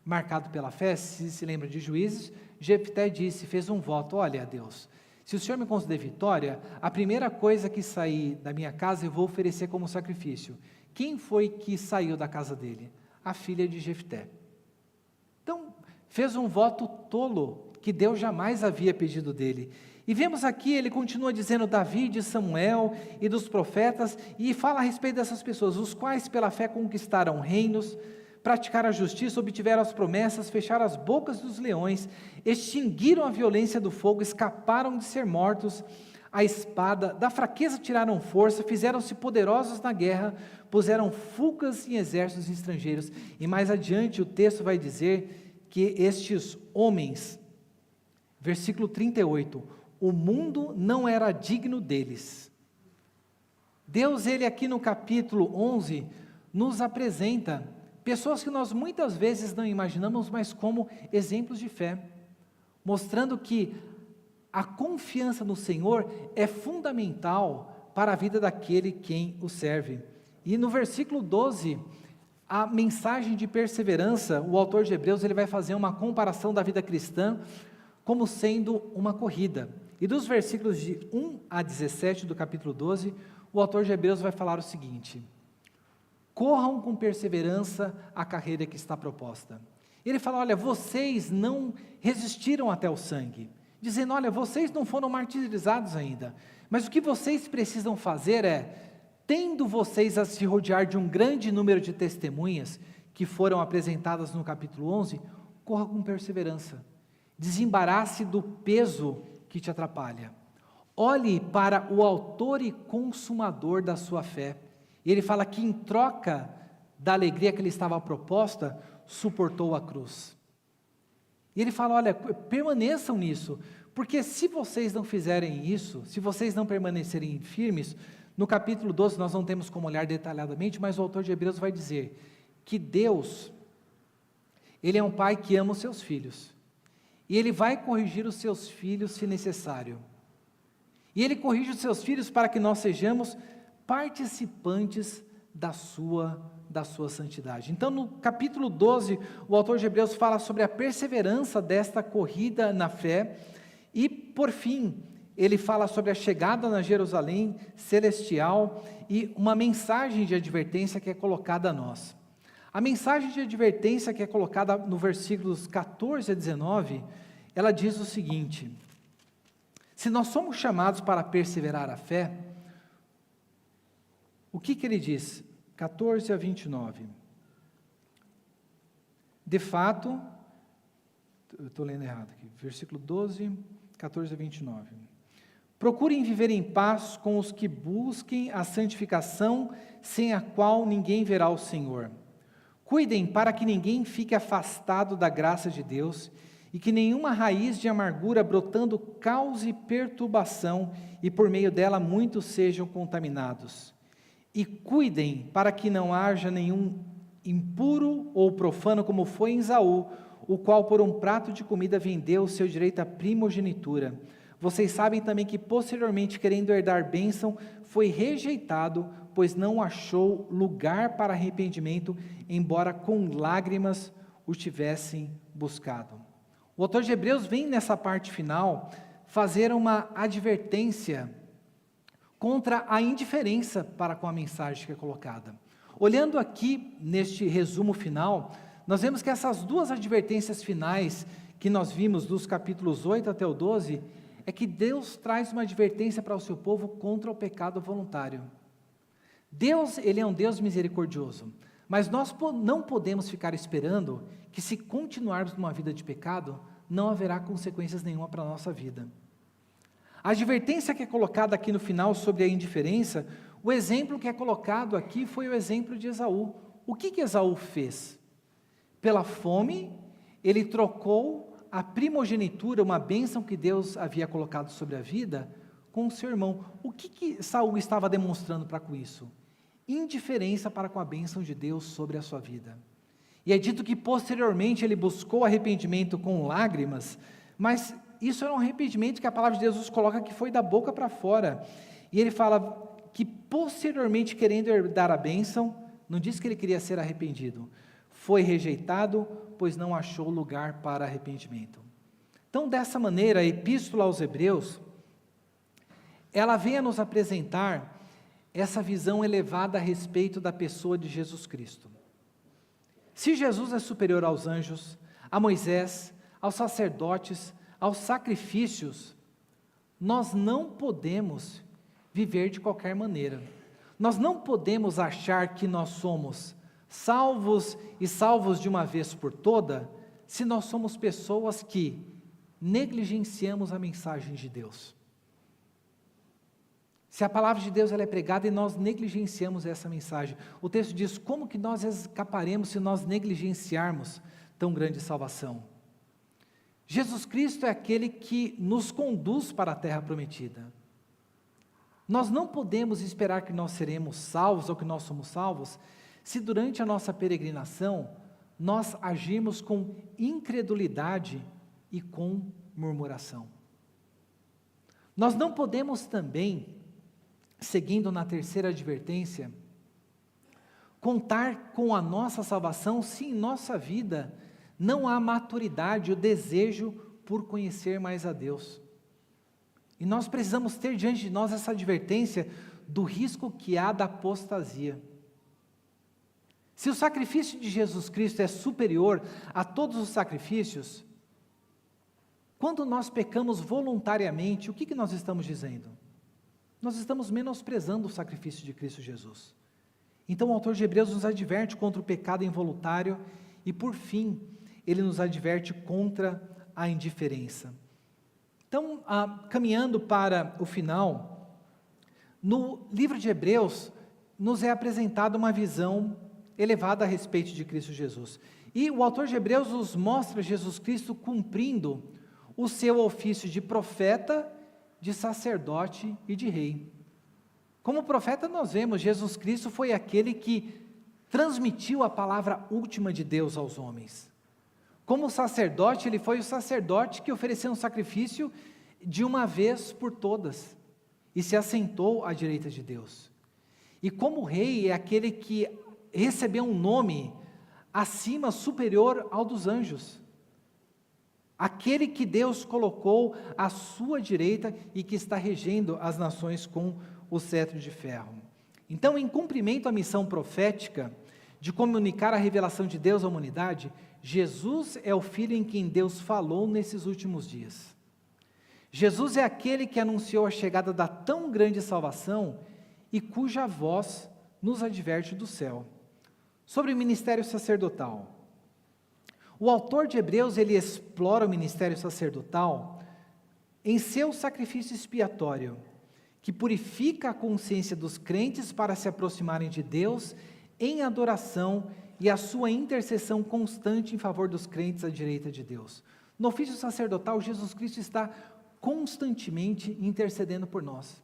marcado pela fé. Se lembra de Juízes, Jefté fez um voto, olha Deus, se o Senhor me conceder vitória, a primeira coisa que sair da minha casa eu vou oferecer como sacrifício. Quem foi que saiu da casa dele? A filha de Jefté. Então, fez um voto tolo, que Deus jamais havia pedido dele. E vemos aqui, ele continua dizendo Davi, de Samuel e dos profetas, e fala a respeito dessas pessoas, os quais pela fé conquistaram reinos, praticaram a justiça, obtiveram as promessas, fecharam as bocas dos leões, extinguiram a violência do fogo, escaparam de ser mortos, a espada, da fraqueza tiraram força, fizeram-se poderosos na guerra, puseram fugas em exércitos estrangeiros. E mais adiante o texto vai dizer que estes homens, versículo 38, o mundo não era digno deles. Deus, ele aqui no capítulo 11, nos apresenta pessoas que nós muitas vezes não imaginamos, mas como exemplos de fé, mostrando que a confiança no Senhor é fundamental para a vida daquele quem o serve. E no versículo 12, a mensagem de perseverança, o autor de Hebreus, ele vai fazer uma comparação da vida cristã como sendo uma corrida. E dos versículos de 1 a 17 do capítulo 12, o autor de Hebreus vai falar o seguinte: corram com perseverança a carreira que está proposta. Ele fala, olha, vocês não resistiram até o sangue, dizendo, olha, vocês não foram martirizados ainda, mas o que vocês precisam fazer tendo vocês a se rodear de um grande número de testemunhas, que foram apresentadas no capítulo 11, corra com perseverança, desembarace do peso que te atrapalha. Olhe para o autor e consumador da sua fé. E ele fala que em troca da alegria que lhe estava proposta, suportou a cruz. E ele fala, olha, permaneçam nisso, porque se vocês não fizerem isso, se vocês não permanecerem firmes, no capítulo 12 nós não temos como olhar detalhadamente, mas o autor de Hebreus vai dizer que Deus, Ele é um pai que ama os seus filhos, e Ele vai corrigir os seus filhos se necessário. E Ele corrige os seus filhos para que nós sejamos participantes da sua santidade. Então, no capítulo 12, o autor de Hebreus fala sobre a perseverança desta corrida na fé, e, por fim, ele fala sobre a chegada na Jerusalém celestial e uma mensagem de advertência que é colocada a nós. A mensagem de advertência que é colocada no versículos 14 a 19, ela diz o seguinte: se nós somos chamados para perseverar a fé, o que ele diz? 14 a 29. De fato, eu estou lendo errado aqui, versículo 12, 14 a 29. Procurem viver em paz com os que busquem a santificação, sem a qual ninguém verá o Senhor. Cuidem para que ninguém fique afastado da graça de Deus, e que nenhuma raiz de amargura brotando cause perturbação, e por meio dela muitos sejam contaminados. E cuidem para que não haja nenhum impuro ou profano, como foi em Esaú, o qual por um prato de comida vendeu o seu direito à primogenitura. Vocês sabem também que posteriormente, querendo herdar bênção, foi rejeitado, pois não achou lugar para arrependimento, embora com lágrimas o tivessem buscado. O autor de Hebreus vem nessa parte final fazer uma advertência contra a indiferença para com a mensagem que é colocada. Olhando aqui neste resumo final, nós vemos que essas duas advertências finais que nós vimos dos capítulos 8 até o 12, é que Deus traz uma advertência para o seu povo contra o pecado voluntário. Deus, Ele é um Deus misericordioso, mas nós não podemos ficar esperando que, se continuarmos numa vida de pecado, não haverá consequências nenhuma para a nossa vida. A advertência que é colocada aqui no final sobre a indiferença, o exemplo que é colocado aqui foi o exemplo de Esaú. O que Esaú fez? Pela fome, ele trocou a primogenitura, uma bênção que Deus havia colocado sobre a vida, com o seu irmão. O que Saul estava demonstrando para com isso? Indiferença para com a bênção de Deus sobre a sua vida. E é dito que posteriormente ele buscou arrependimento com lágrimas, mas isso era um arrependimento que a palavra de Deus nos coloca que foi da boca para fora. E ele fala que posteriormente, querendo herdar a bênção, não diz que ele queria ser arrependido, foi rejeitado, pois não achou lugar para arrependimento. Então, dessa maneira, a Epístola aos Hebreus, ela vem a nos apresentar essa visão elevada a respeito da pessoa de Jesus Cristo. Se Jesus é superior aos anjos, a Moisés, aos sacerdotes, aos sacrifícios, nós não podemos viver de qualquer maneira. Nós não podemos achar que nós somos salvos e salvos de uma vez por toda, se nós somos pessoas que negligenciamos a mensagem de Deus. Se a palavra de Deus ela é pregada e nós negligenciamos essa mensagem, o texto diz, como que nós escaparemos se nós negligenciarmos tão grande salvação? Jesus Cristo é aquele que nos conduz para a terra prometida. Nós não podemos esperar que nós seremos salvos ou que nós somos salvos, se durante a nossa peregrinação nós agirmos com incredulidade e com murmuração. Nós não podemos também, seguindo na terceira advertência, contar com a nossa salvação se em nossa vida não há maturidade, o desejo por conhecer mais a Deus. E nós precisamos ter diante de nós essa advertência do risco que há da apostasia. Se o sacrifício de Jesus Cristo é superior a todos os sacrifícios, quando nós pecamos voluntariamente, o que nós estamos dizendo? Nós estamos menosprezando o sacrifício de Cristo Jesus. Então o autor de Hebreus nos adverte contra o pecado involuntário e, por fim, ele nos adverte contra a indiferença. Então Então, caminhando para o final, no livro de Hebreus, nos é apresentada uma visão elevada a respeito de Cristo Jesus. E o autor de Hebreus nos mostra Jesus Cristo cumprindo o seu ofício de profeta, de sacerdote e de rei. Como profeta, nós vemos, Jesus Cristo foi aquele que transmitiu a palavra última de Deus aos homens. Como sacerdote, ele foi o sacerdote que ofereceu um sacrifício de uma vez por todas, e se assentou à direita de Deus. E como rei, é aquele que recebeu um nome acima, superior ao dos anjos. Aquele que Deus colocou à sua direita e que está regendo as nações com o cetro de ferro. Então, em cumprimento à missão profética de comunicar a revelação de Deus à humanidade, Jesus é o Filho em quem Deus falou nesses últimos dias. Jesus é aquele que anunciou a chegada da tão grande salvação e cuja voz nos adverte do céu. Sobre o ministério sacerdotal. O autor de Hebreus, ele explora o ministério sacerdotal em seu sacrifício expiatório, que purifica a consciência dos crentes para se aproximarem de Deus em adoração e a sua intercessão constante em favor dos crentes à direita de Deus. No ofício sacerdotal, Jesus Cristo está constantemente intercedendo por nós.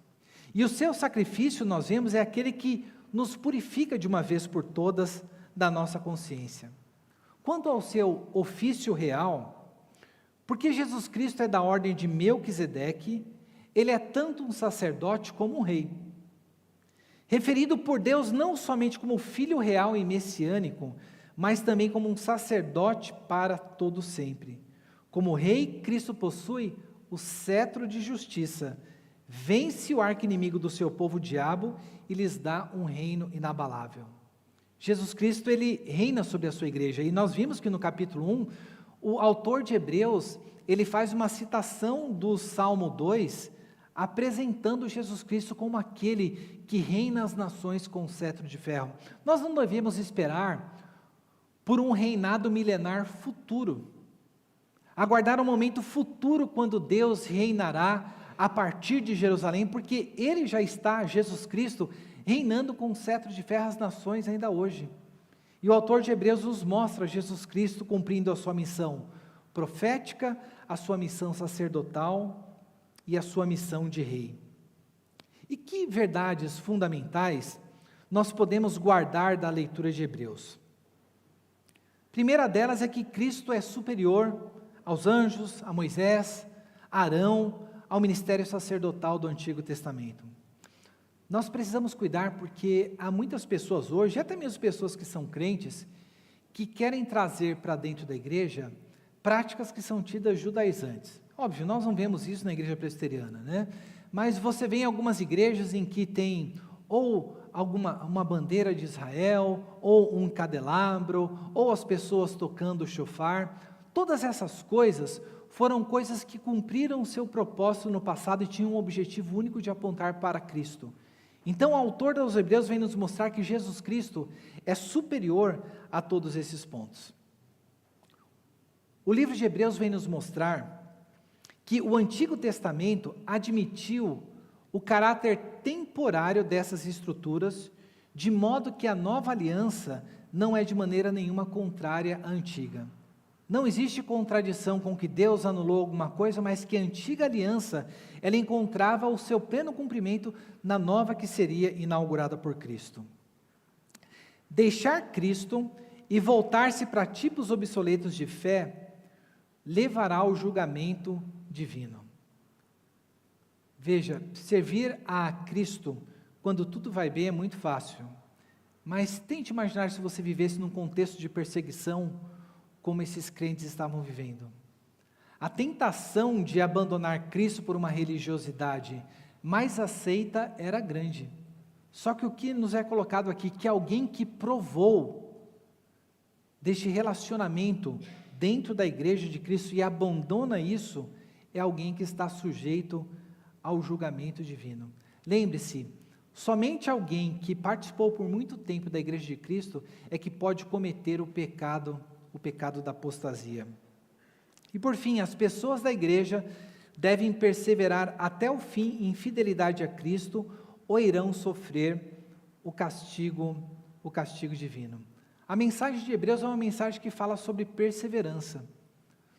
E o seu sacrifício, nós vemos, é aquele que nos purifica de uma vez por todas da nossa consciência. Quanto ao seu ofício real, porque Jesus Cristo é da ordem de Melquisedeque, ele é tanto um sacerdote como um rei. Referido por Deus não somente como filho real e messiânico, mas também como um sacerdote para todo sempre. Como rei, Cristo possui o cetro de justiça, vence o arqui-inimigo do seu povo, o diabo, e lhes dá um reino inabalável. Jesus Cristo, ele reina sobre a sua igreja, e nós vimos que no capítulo 1, o autor de Hebreus, ele faz uma citação do Salmo 2, apresentando Jesus Cristo como aquele que reina as nações com o cetro de ferro. Nós não devemos esperar por um reinado milenar futuro, aguardar um momento futuro quando Deus reinará a partir de Jerusalém, porque ele já está, Jesus Cristo, reinando com o cetro de ferro as nações ainda hoje. E o autor de Hebreus nos mostra Jesus Cristo cumprindo a sua missão profética, a sua missão sacerdotal e a sua missão de rei. E que verdades fundamentais nós podemos guardar da leitura de Hebreus? A primeira delas é que Cristo é superior aos anjos, a Moisés, a Arão, ao ministério sacerdotal do Antigo Testamento. Nós precisamos cuidar porque há muitas pessoas hoje, até mesmo pessoas que são crentes, que querem trazer para dentro da igreja práticas que são tidas judaizantes. Óbvio, nós não vemos isso na igreja presbiteriana, né? Mas você vê em algumas igrejas em que tem ou uma bandeira de Israel, ou um candelabro, ou as pessoas tocando o shofar. Todas essas coisas foram coisas que cumpriram o seu propósito no passado e tinham um objetivo único de apontar para Cristo. Então o autor dos Hebreus vem nos mostrar que Jesus Cristo é superior a todos esses pontos. O livro de Hebreus vem nos mostrar que o Antigo Testamento admitiu o caráter temporário dessas estruturas, de modo que a nova aliança não é de maneira nenhuma contrária à antiga. Não existe contradição com que Deus anulou alguma coisa, mas que a antiga aliança, ela encontrava o seu pleno cumprimento na nova que seria inaugurada por Cristo. Deixar Cristo e voltar-se para tipos obsoletos de fé, levará ao julgamento divino. Veja, servir a Cristo, quando tudo vai bem, é muito fácil. Mas tente imaginar se você vivesse num contexto de perseguição, como esses crentes estavam vivendo. A tentação de abandonar Cristo por uma religiosidade mais aceita era grande. Só que o que nos é colocado aqui, que alguém que provou deste relacionamento dentro da igreja de Cristo e abandona isso, é alguém que está sujeito ao julgamento divino. Lembre-se, somente alguém que participou por muito tempo da igreja de Cristo é que pode cometer o pecado da apostasia. E por fim, as pessoas da igreja devem perseverar até o fim em fidelidade a Cristo, ou irão sofrer o castigo divino. A mensagem de Hebreus é uma mensagem que fala sobre perseverança.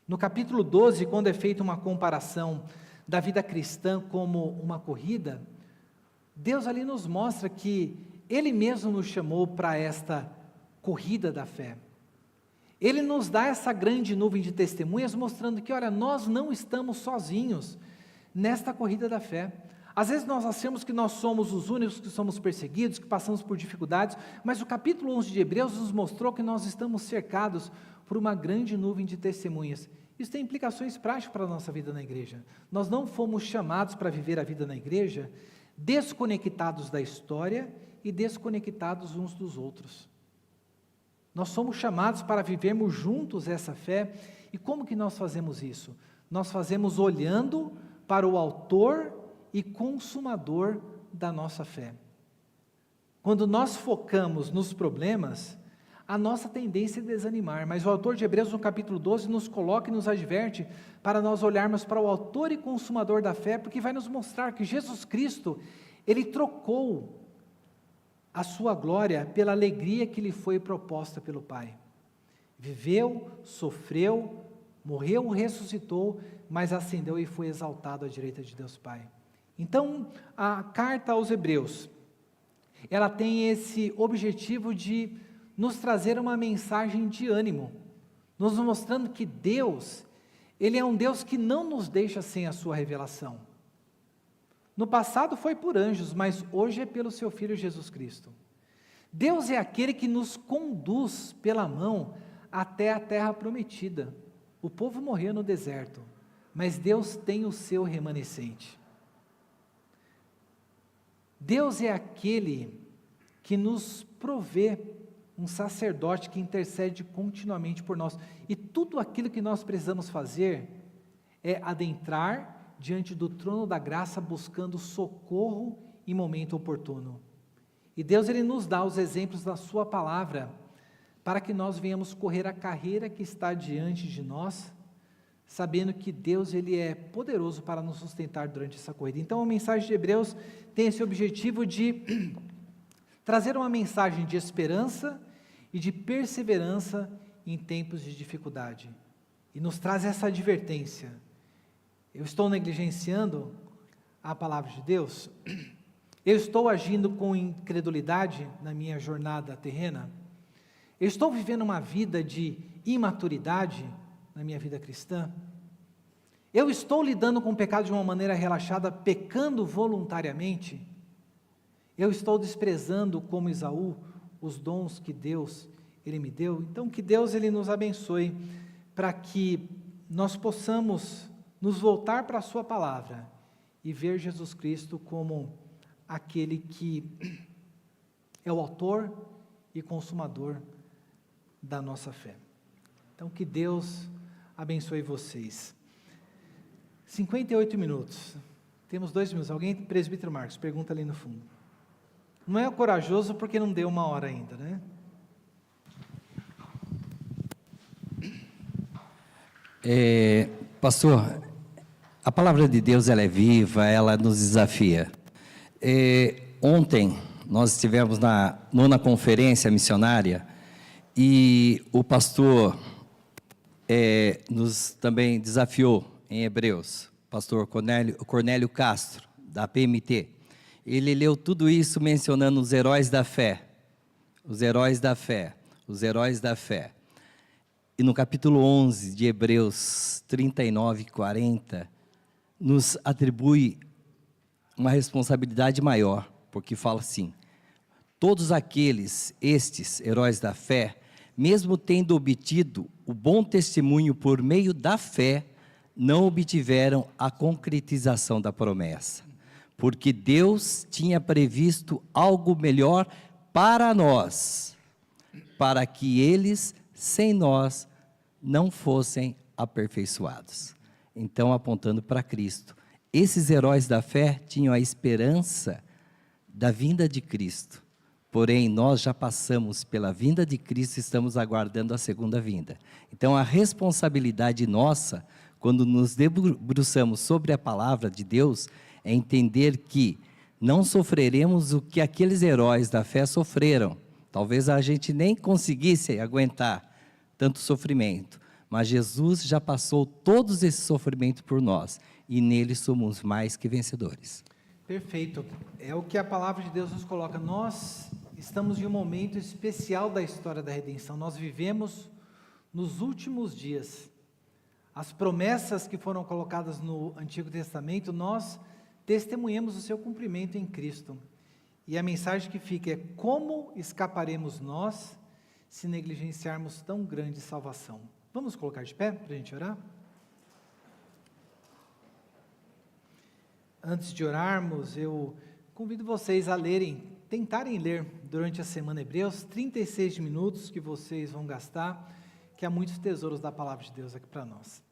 No capítulo 12, quando é feita uma comparação da vida cristã como uma corrida, Deus ali nos mostra que Ele mesmo nos chamou para esta corrida da fé. Ele nos dá essa grande nuvem de testemunhas, mostrando que, olha, nós não estamos sozinhos nesta corrida da fé. Às vezes nós achamos que nós somos os únicos que somos perseguidos, que passamos por dificuldades, mas o capítulo 11 de Hebreus nos mostrou que nós estamos cercados por uma grande nuvem de testemunhas. Isso tem implicações práticas para a nossa vida na igreja. Nós não fomos chamados para viver a vida na igreja desconectados da história e desconectados uns dos outros. Nós somos chamados para vivermos juntos essa fé. E como que nós fazemos isso? Nós fazemos olhando para o autor e consumador da nossa fé. Quando nós focamos nos problemas, a nossa tendência é desanimar, mas o autor de Hebreus no capítulo 12 nos coloca e nos adverte para nós olharmos para o autor e consumador da fé, porque vai nos mostrar que Jesus Cristo, Ele trocou a sua glória pela alegria que lhe foi proposta pelo Pai. Viveu, sofreu, morreu, ressuscitou, mas ascendeu e foi exaltado à direita de Deus Pai. Então, a carta aos Hebreus, ela tem esse objetivo de nos trazer uma mensagem de ânimo, nos mostrando que Deus, Ele é um Deus que não nos deixa sem a sua revelação. No passado foi por anjos, mas hoje é pelo seu Filho Jesus Cristo. Deus é aquele que nos conduz pela mão até a terra prometida. O povo morreu no deserto, mas Deus tem o seu remanescente. Deus é aquele que nos provê um sacerdote que intercede continuamente por nós. E tudo aquilo que nós precisamos fazer é adentrar diante do trono da graça, buscando socorro em momento oportuno. E Deus, Ele nos dá os exemplos da sua palavra, para que nós venhamos correr a carreira que está diante de nós, sabendo que Deus, Ele é poderoso para nos sustentar durante essa corrida. Então a mensagem de Hebreus tem esse objetivo de trazer uma mensagem de esperança e de perseverança em tempos de dificuldade. E nos traz essa advertência. Eu estou negligenciando a palavra de Deus? Eu estou agindo com incredulidade na minha jornada terrena? Eu estou vivendo uma vida de imaturidade na minha vida cristã? Eu estou lidando com o pecado de uma maneira relaxada, pecando voluntariamente? Eu estou desprezando, como Esaú, os dons que Deus, Ele me deu? Então, que Deus, Ele nos abençoe, para que nós possamos nos voltar para a sua palavra, e ver Jesus Cristo como aquele que é o autor e consumador da nossa fé. Então, que Deus abençoe vocês. 58 minutos, temos 2 minutos, alguém, presbítero Marcos, pergunta ali no fundo. Não é corajoso porque não deu 1 hora ainda, né? Pastor, a palavra de Deus, ela é viva, ela nos desafia. Ontem nós estivemos na 9ª conferência missionária e o pastor nos também desafiou em Hebreus, pastor Cornélio Castro, da PMT. Ele leu tudo isso mencionando os heróis da fé, os heróis da fé, os heróis da fé. E no capítulo 11 de Hebreus 39 e 40, nos atribui uma responsabilidade maior, porque fala assim: todos estes heróis da fé, mesmo tendo obtido o bom testemunho por meio da fé, não obtiveram a concretização da promessa, porque Deus tinha previsto algo melhor para nós, para que eles, sem nós, não fossem aperfeiçoados. Então, apontando para Cristo, esses heróis da fé tinham a esperança da vinda de Cristo, porém, nós já passamos pela vinda de Cristo e estamos aguardando a segunda vinda. Então, a responsabilidade nossa, quando nos debruçamos sobre a palavra de Deus, é entender que não sofreremos o que aqueles heróis da fé sofreram. Talvez a gente nem conseguisse aguentar tanto sofrimento, mas Jesus já passou todos esses sofrimentos por nós, e nele somos mais que vencedores. Perfeito. É o que a palavra de Deus nos coloca. Nós estamos em um momento especial da história da redenção. Nós vivemos nos últimos dias. As promessas que foram colocadas no Antigo Testamento, nós testemunhamos o seu cumprimento em Cristo. E a mensagem que fica é: como escaparemos nós se negligenciarmos tão grande salvação? Vamos colocar de pé para a gente orar? Antes de orarmos, eu convido vocês a tentarem ler durante a semana Hebreus, 36 minutos que vocês vão gastar, que há muitos tesouros da palavra de Deus aqui para nós.